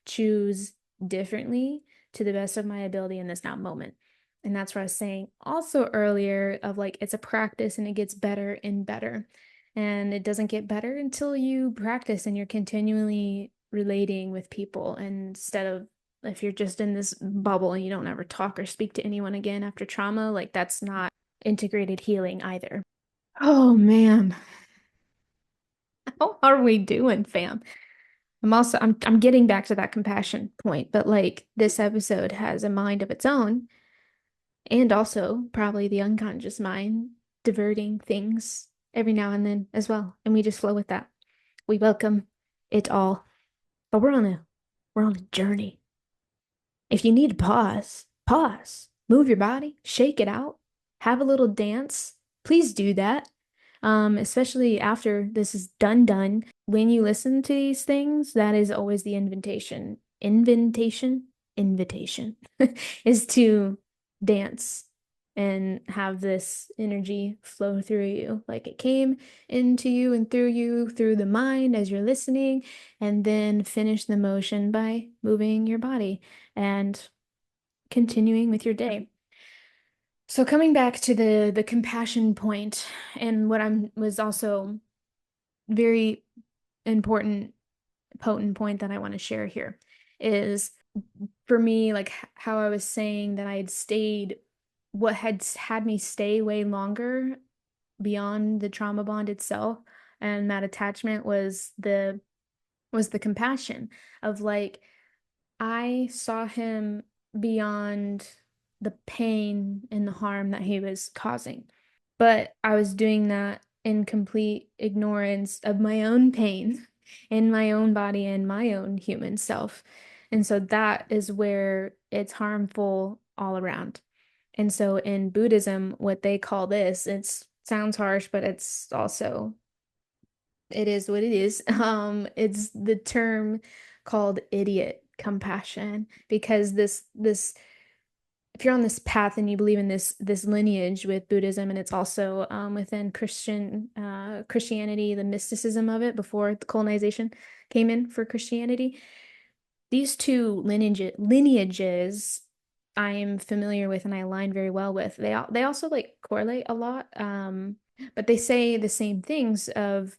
choose differently to the best of my ability in this now moment. And that's what I was saying also earlier of like it's a practice and it gets better and better. And it doesn't get better until you practice and you're continually relating with people. And instead of if you're just in this bubble and you don't ever talk or speak to anyone again after trauma, like that's not integrated healing either. Oh man, how are we doing, fam? I'm getting back to that compassion point, but like this episode has a mind of its own. And also, probably the unconscious mind diverting things every now and then as well. And we just flow with that. We welcome it all. But we're on a journey. If you need to pause, pause. Move your body, shake it out, have a little dance. Please do that. Especially after this is done. When you listen to these things, that is always the invitation. Invitation is to dance and have this energy flow through you like it came into you through the mind as you're listening, and then finish the motion by moving your body and continuing with your day. So coming back to the compassion point, and what I'm was also very important, potent point that I want to share here is for me, like how I was saying that I had stayed, what had me stay way longer beyond the trauma bond itself and that attachment was the compassion of like I saw him beyond the pain and the harm that he was causing. But I was doing that in complete ignorance of my own pain in my own body and my own human self. And so that is where it's harmful all around. And so in Buddhism, what they call this, it sounds harsh, but it's also it is what it is. It's the term called idiot compassion because this if you're on this path and you believe in this lineage with Buddhism and it's also within Christianity, the mysticism of it before the colonization came in for Christianity, these two lineages I am familiar with and I align very well with. They also like correlate a lot, but they say the same things of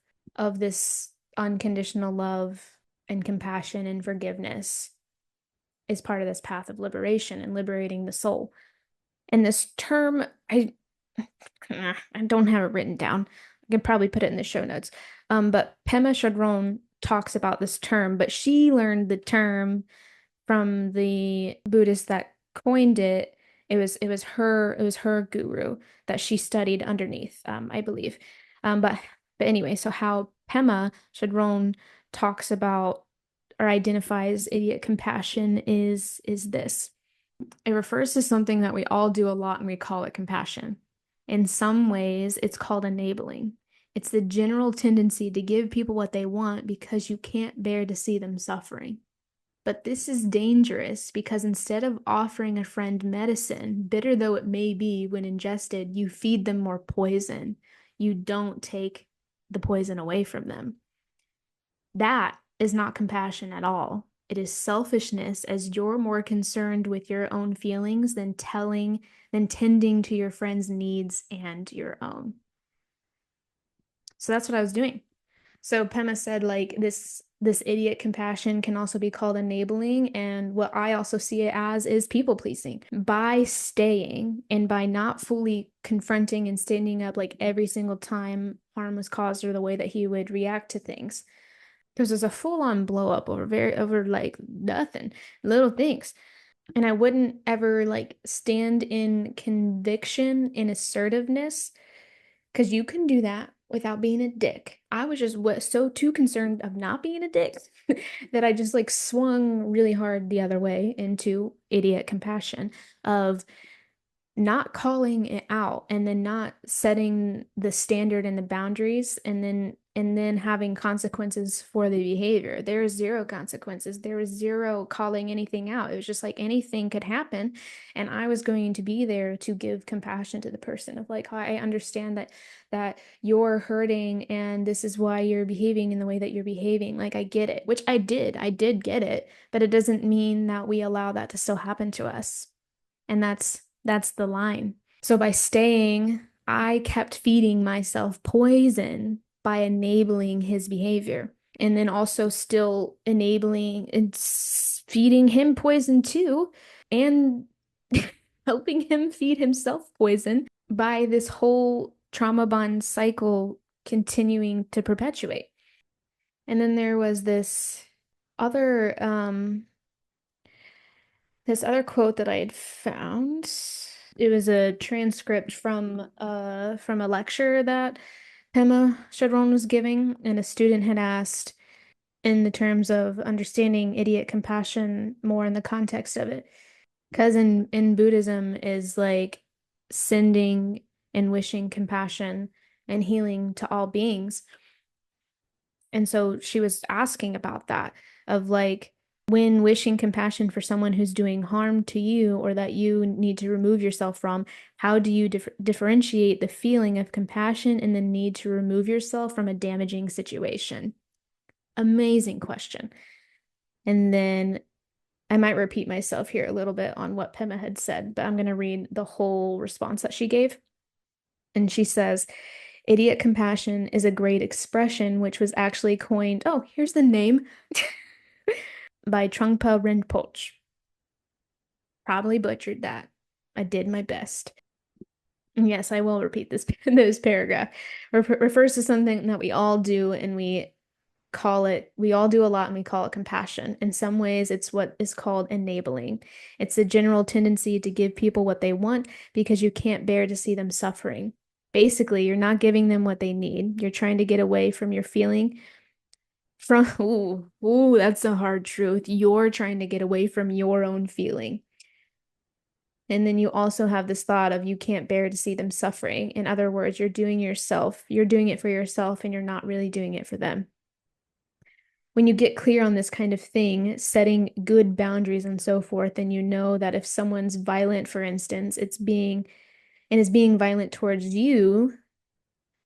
this unconditional love and compassion and forgiveness is part of this path of liberation and liberating the soul. And this term, I don't have it written down. I can probably put it in the show notes. But Pema Chodron talks about this term, but she learned the term from the Buddhist that coined it. It was her guru that she studied underneath, I believe. But anyway, so how Pema Chodron talks about or identifies idiot compassion is this. It refers to something that we all do a lot and we call it compassion. In some ways, it's called enabling. It's the general tendency to give people what they want because you can't bear to see them suffering. But this is dangerous because instead of offering a friend medicine, bitter though it may be when ingested, you feed them more poison. You don't take the poison away from them. That is not compassion at all. It is selfishness as you're more concerned with your own feelings than tending to your friend's needs and your own. So that's what I was doing. So Pema said like this idiot compassion can also be called enabling, and what I also see it as is people pleasing. By staying and by not fully confronting and standing up like every single time harm was caused or the way that he would react to things. Because there's a full-on blow up over like nothing, little things. And I wouldn't ever like stand in conviction and assertiveness because you can do that without being a dick. I was just so too concerned of not being a dick that I just like swung really hard the other way into idiot compassion of not calling it out and then not setting the standard and the boundaries and then having consequences for the behavior. There was zero consequences. There was zero calling anything out. It was just like anything could happen, and I was going to be there to give compassion to the person of like, I understand that you're hurting and this is why you're behaving in the way that you're behaving. Like I get it, which I did. I did get it, but it doesn't mean that we allow that to still happen to us. And that's the line. So by staying, I kept feeding myself poison by enabling his behavior. And then also still enabling and feeding him poison too, and helping him feed himself poison by this whole trauma bond cycle continuing to perpetuate. And then there was other um this other quote that I had found. It was a transcript from a lecture that Pema Chadron was giving, and a student had asked in the terms of understanding idiot compassion more in the context of it. Because in Buddhism is like sending and wishing compassion and healing to all beings. And so she was asking about that of like when wishing compassion for someone who's doing harm to you or that you need to remove yourself from, how do you differentiate the feeling of compassion and the need to remove yourself from a damaging situation? Amazing question. And then I might repeat myself here a little bit on what Pema had said, but I'm going to read the whole response that she gave. And she says, idiot compassion is a great expression which was actually coined, oh, here's the name, by Trungpa Rinpoche. Probably butchered that. I did my best. And yes, I will repeat this paragraph. Refers to something that we all do and we all do a lot and we call it compassion. In some ways, it's what is called enabling. It's a general tendency to give people what they want because you can't bear to see them suffering. Basically, you're not giving them what they need. You're trying to get away from your feeling from, that's a hard truth. You're trying to get away from your own feeling. And then you also have this thought of you can't bear to see them suffering. In other words, you're doing it for yourself, and you're not really doing it for them. When you get clear on this kind of thing, setting good boundaries and so forth, then you know that if someone's violent, for instance, is being violent towards you,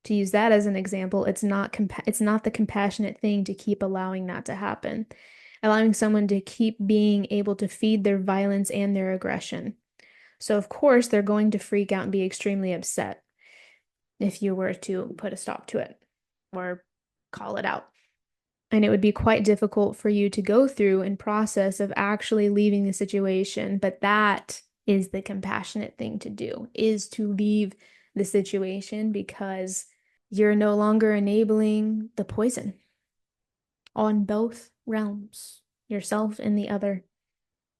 to use that as an example, it's not the compassionate thing to keep allowing that to happen. Allowing someone to keep being able to feed their violence and their aggression. So of course, they're going to freak out and be extremely upset if you were to put a stop to it or call it out. And it would be quite difficult for you to go through and process of actually leaving the situation. But that is the compassionate thing to do, is to leave the situation because you're no longer enabling the poison on both realms, yourself and the other.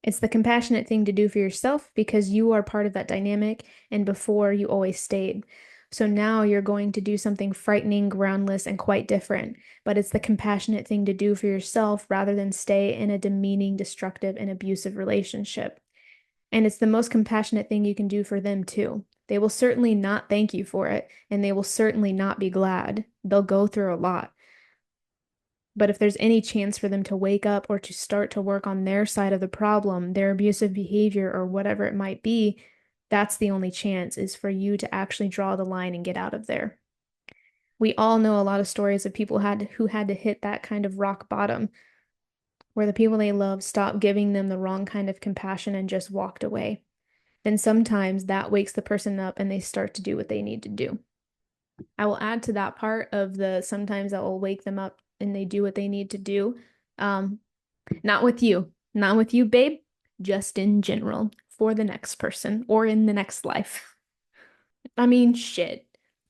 It's the compassionate thing to do for yourself because you are part of that dynamic, and before you always stayed. So now you're going to do something frightening, groundless, and quite different. But it's the compassionate thing to do for yourself rather than stay in a demeaning, destructive, and abusive relationship. And it's the most compassionate thing you can do for them too. They will certainly not thank you for it, and they will certainly not be glad. They'll go through a lot. But if there's any chance for them to wake up or to start to work on their side of the problem, their abusive behavior or whatever it might be, that's the only chance is for you to actually draw the line and get out of there. We all know a lot of stories of people who had to hit that kind of rock bottom where the people they love stopped giving them the wrong kind of compassion and just walked away. Then sometimes that wakes the person up and they start to do what they need to do. I will add to that part of the sometimes that will wake them up and they do what they need to do. Um, not with you, not with you, babe, just in general for the next person or in the next life. I mean, shit.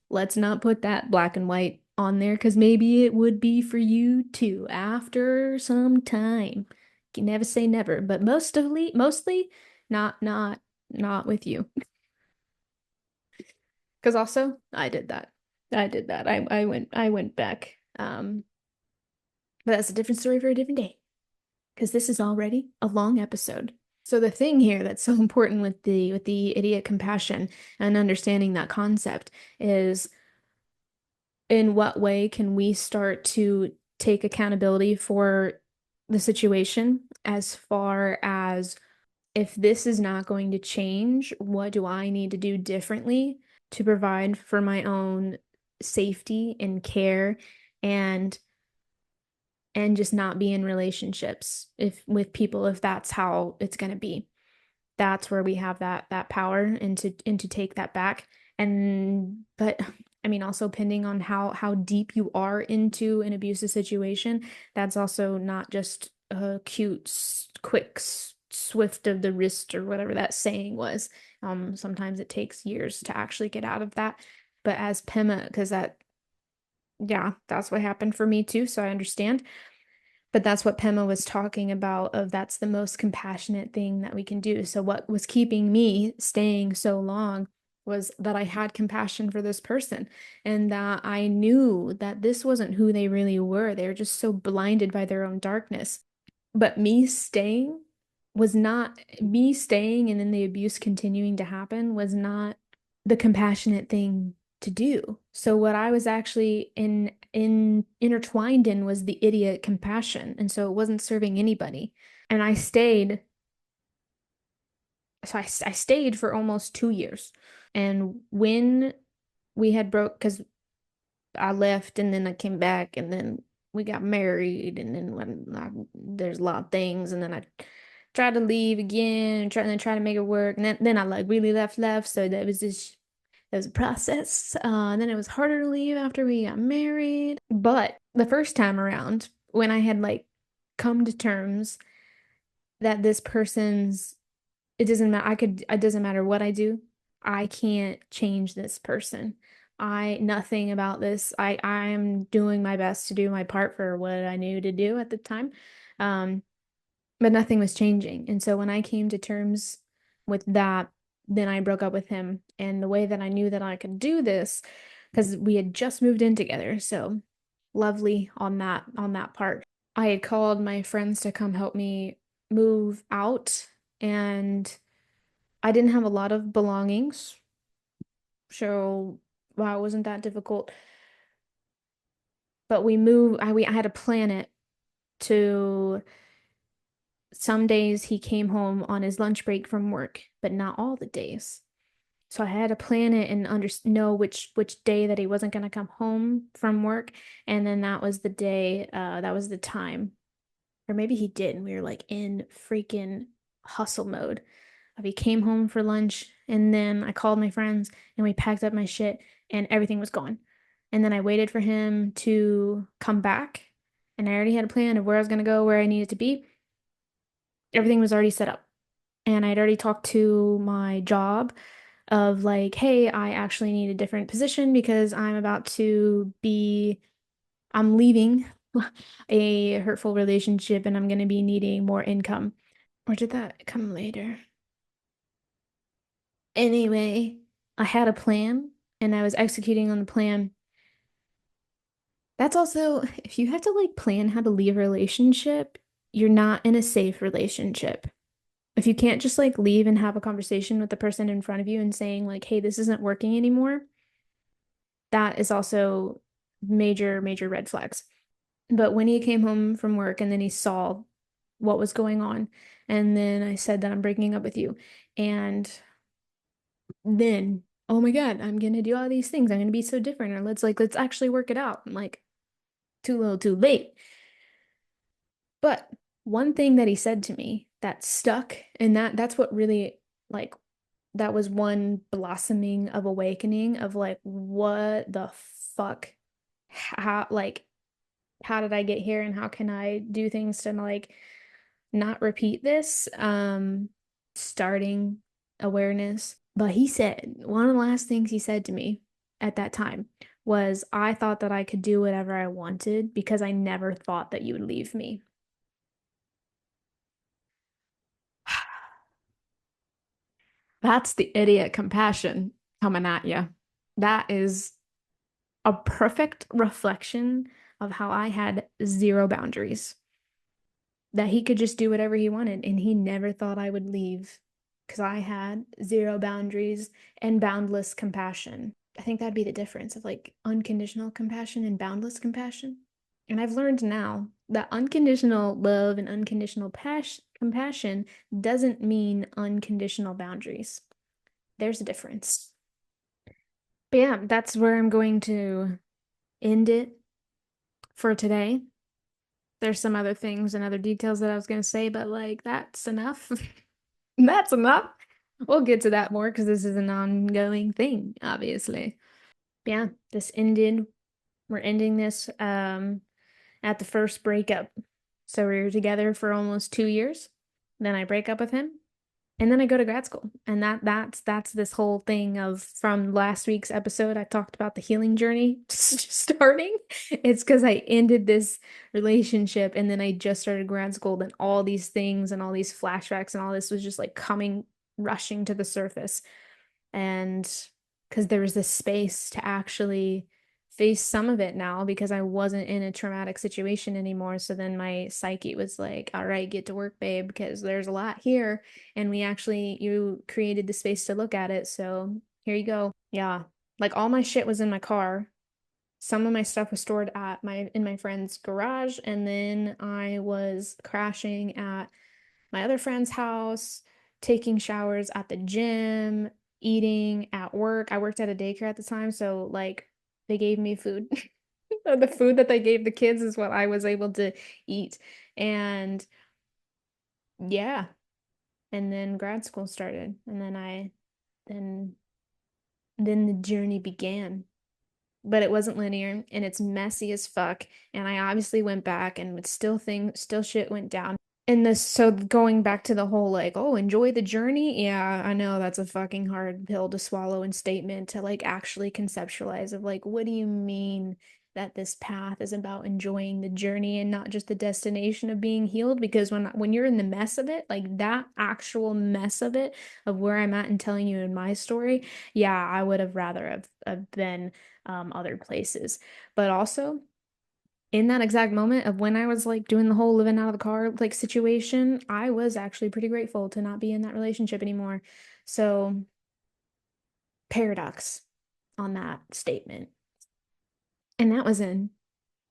Let's not put that black and white on there because maybe it would be for you too after some time. You never say never, but mostly not with you. Because also I did that. I did that. I went back. But that's a different story for a different day. Because this is already a long episode. So the thing here that's so important with the idiot compassion and understanding that concept is in what way can we start to take accountability for the situation as far as if this is not going to change, what do I need to do differently to provide for my own safety and care and just not be in relationships if with people if that's how it's going to be. That's where we have that power and to take that back. And but I mean also depending on how deep you are into an abusive situation, that's also not just a cute quick swift of the wrist or whatever that saying was. Sometimes it takes years to actually get out of that. But as Pema, because that yeah, that's what happened for me too, so I understand. But that's what Pema was talking about of that's the most compassionate thing that we can do. So what was keeping me staying so long was that I had compassion for this person and that I knew that this wasn't who they really were. They were just so blinded by their own darkness. But me staying and then the abuse continuing to happen was not the compassionate thing to do. So what I was actually in intertwined in was the idiot compassion. And so it wasn't serving anybody. And I stayed for almost 2 years. And when we had broke, because I left and then I came back and then we got married and then there's a lot of things and then I tried to leave again and try to make it work and then I like really left so that was just it was a process. And then it was harder to leave after we got married. But the first time around, when I had like come to terms that this person's, it doesn't matter, it doesn't matter what I do, I can't change this person. Nothing about this. I'm doing my best to do my part for what I knew to do at the time. Um, but nothing was changing. And so when I came to terms with that, then I broke up with him. And the way that I knew that I could do this, because we had just moved in together, so lovely on that part. I had called my friends to come help me move out, and I didn't have a lot of belongings, so wow, it wasn't that difficult. But I had to plan it to some days he came home on his lunch break from work, but not all the days. So I had to plan it and know which day that he wasn't going to come home from work, and then that was the day, that was the time, or maybe he did, and we were like in freaking hustle mode. He came home for lunch, and then I called my friends, and we packed up my shit, and everything was gone. And then I waited for him to come back, and I already had a plan of where I was going to go, where I needed to be. Everything was already set up. And I'd already talked to my job of like, hey, I actually need a different position because I'm leaving a hurtful relationship and I'm going to be needing more income. Or did that come later? Anyway, I had a plan and I was executing on the plan. That's also, if you have to like plan how to leave a relationship, you're not in a safe relationship. If you can't just like leave and have a conversation with the person in front of you and saying like, hey, this isn't working anymore, that is also major, major red flags. But when he came home from work and then he saw what was going on, and then I said that I'm breaking up with you. And then, oh my God, I'm gonna do all these things. I'm gonna be so different. Or let's actually work it out. I'm like, too little, too late. But one thing that he said to me that stuck, and that's what really like that was one blossoming of awakening of like, what the fuck? How how did I get here and how can I do things to like not repeat this? Starting awareness. But he said, one of the last things he said to me at that time was, I thought that I could do whatever I wanted because I never thought that you would leave me. That's the idiot compassion coming at you. That is a perfect reflection of how I had zero boundaries, that he could just do whatever he wanted, and he never thought I would leave because I had zero boundaries and boundless compassion. I think that'd be the difference of like unconditional compassion and boundless compassion. And I've learned now that unconditional love and unconditional compassion doesn't mean unconditional boundaries. There's a difference. But yeah, that's where I'm going to end it for today. There's some other things and other details that I was going to say, but like that's enough. That's enough. We'll get to that more because this is an ongoing thing, obviously. Yeah, this ended. We're ending this at the first breakup. So we were together for almost 2 years. Then I break up with him. And then I go to grad school. And that's this whole thing of from last week's episode, I talked about the healing journey starting. It's because I ended this relationship and then I just started grad school, and all these things and all these flashbacks and all this was just like coming rushing to the surface. And because there was this space to actually face some of it now because I wasn't in a traumatic situation anymore. So then my psyche was like, all right, get to work, babe, because there's a lot here. And you created the space to look at it. So here you go. Yeah. Like all my shit was in my car. Some of my stuff was stored at my friend's garage, and then I was crashing at my other friend's house, taking showers at the gym, eating at work. I worked at a daycare at the time, so like they gave me food. The food that they gave the kids is what I was able to eat. And yeah, and then grad school started, and then then the journey began. But it wasn't linear and it's messy as fuck. And I obviously went back and it's still shit went down. And this, so going back to the whole like, oh, enjoy the journey. Yeah, I know that's a fucking hard pill to swallow and statement to like actually conceptualize of like, what do you mean that this path is about enjoying the journey and not just the destination of being healed? Because when you're in the mess of it, like that actual mess of it, of where I'm at and telling you in my story, yeah, I would have rather have been other places. But also, in that exact moment of when I was like doing the whole living out of the car like situation, I was actually pretty grateful to not be in that relationship anymore. So, paradox on that statement. And that was in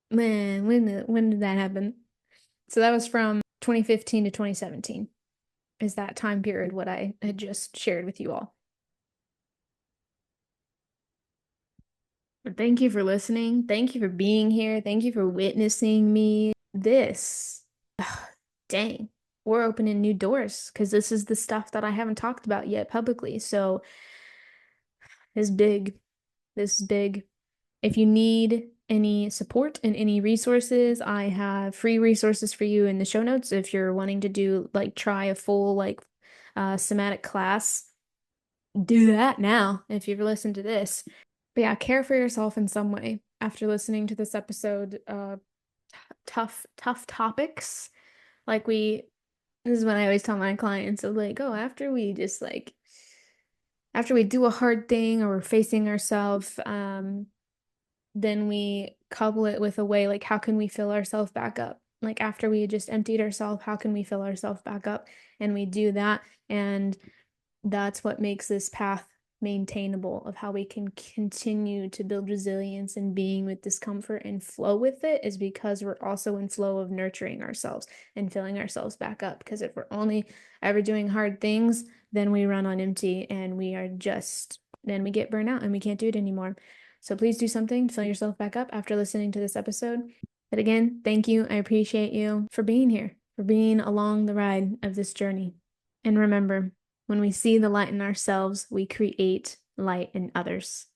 when did that happen? So that was from 2015 to 2017 is that time period what I had just shared with you all. But thank you for listening. Thank you for being here. Thank you for witnessing me. This, dang, we're opening new doors because this is the stuff that I haven't talked about yet publicly. So this is big. This is big. If you need any support and any resources, I have free resources for you in the show notes. If you're wanting to do like try a full like somatic class, do that now if you've listened to this. But yeah, care for yourself in some way after listening to this episode. Tough topics. Like this is what I always tell my clients of like, oh, after we do a hard thing or we're facing ourselves, then we couple it with a way like, how can we fill ourselves back up? Like after we just emptied ourselves, how can we fill ourselves back up? And we do that. And that's what makes this path maintainable, of how we can continue to build resilience and being with discomfort and flow with it, is because we're also in flow of nurturing ourselves and filling ourselves back up. Because if we're only ever doing hard things, then we run on empty and then we get burnt out and we can't do it anymore. So please do something to fill yourself back up after listening to this episode. But again, thank you. I appreciate you for being here, for being along the ride of this journey. And remember, when we see the light in ourselves, we create light in others.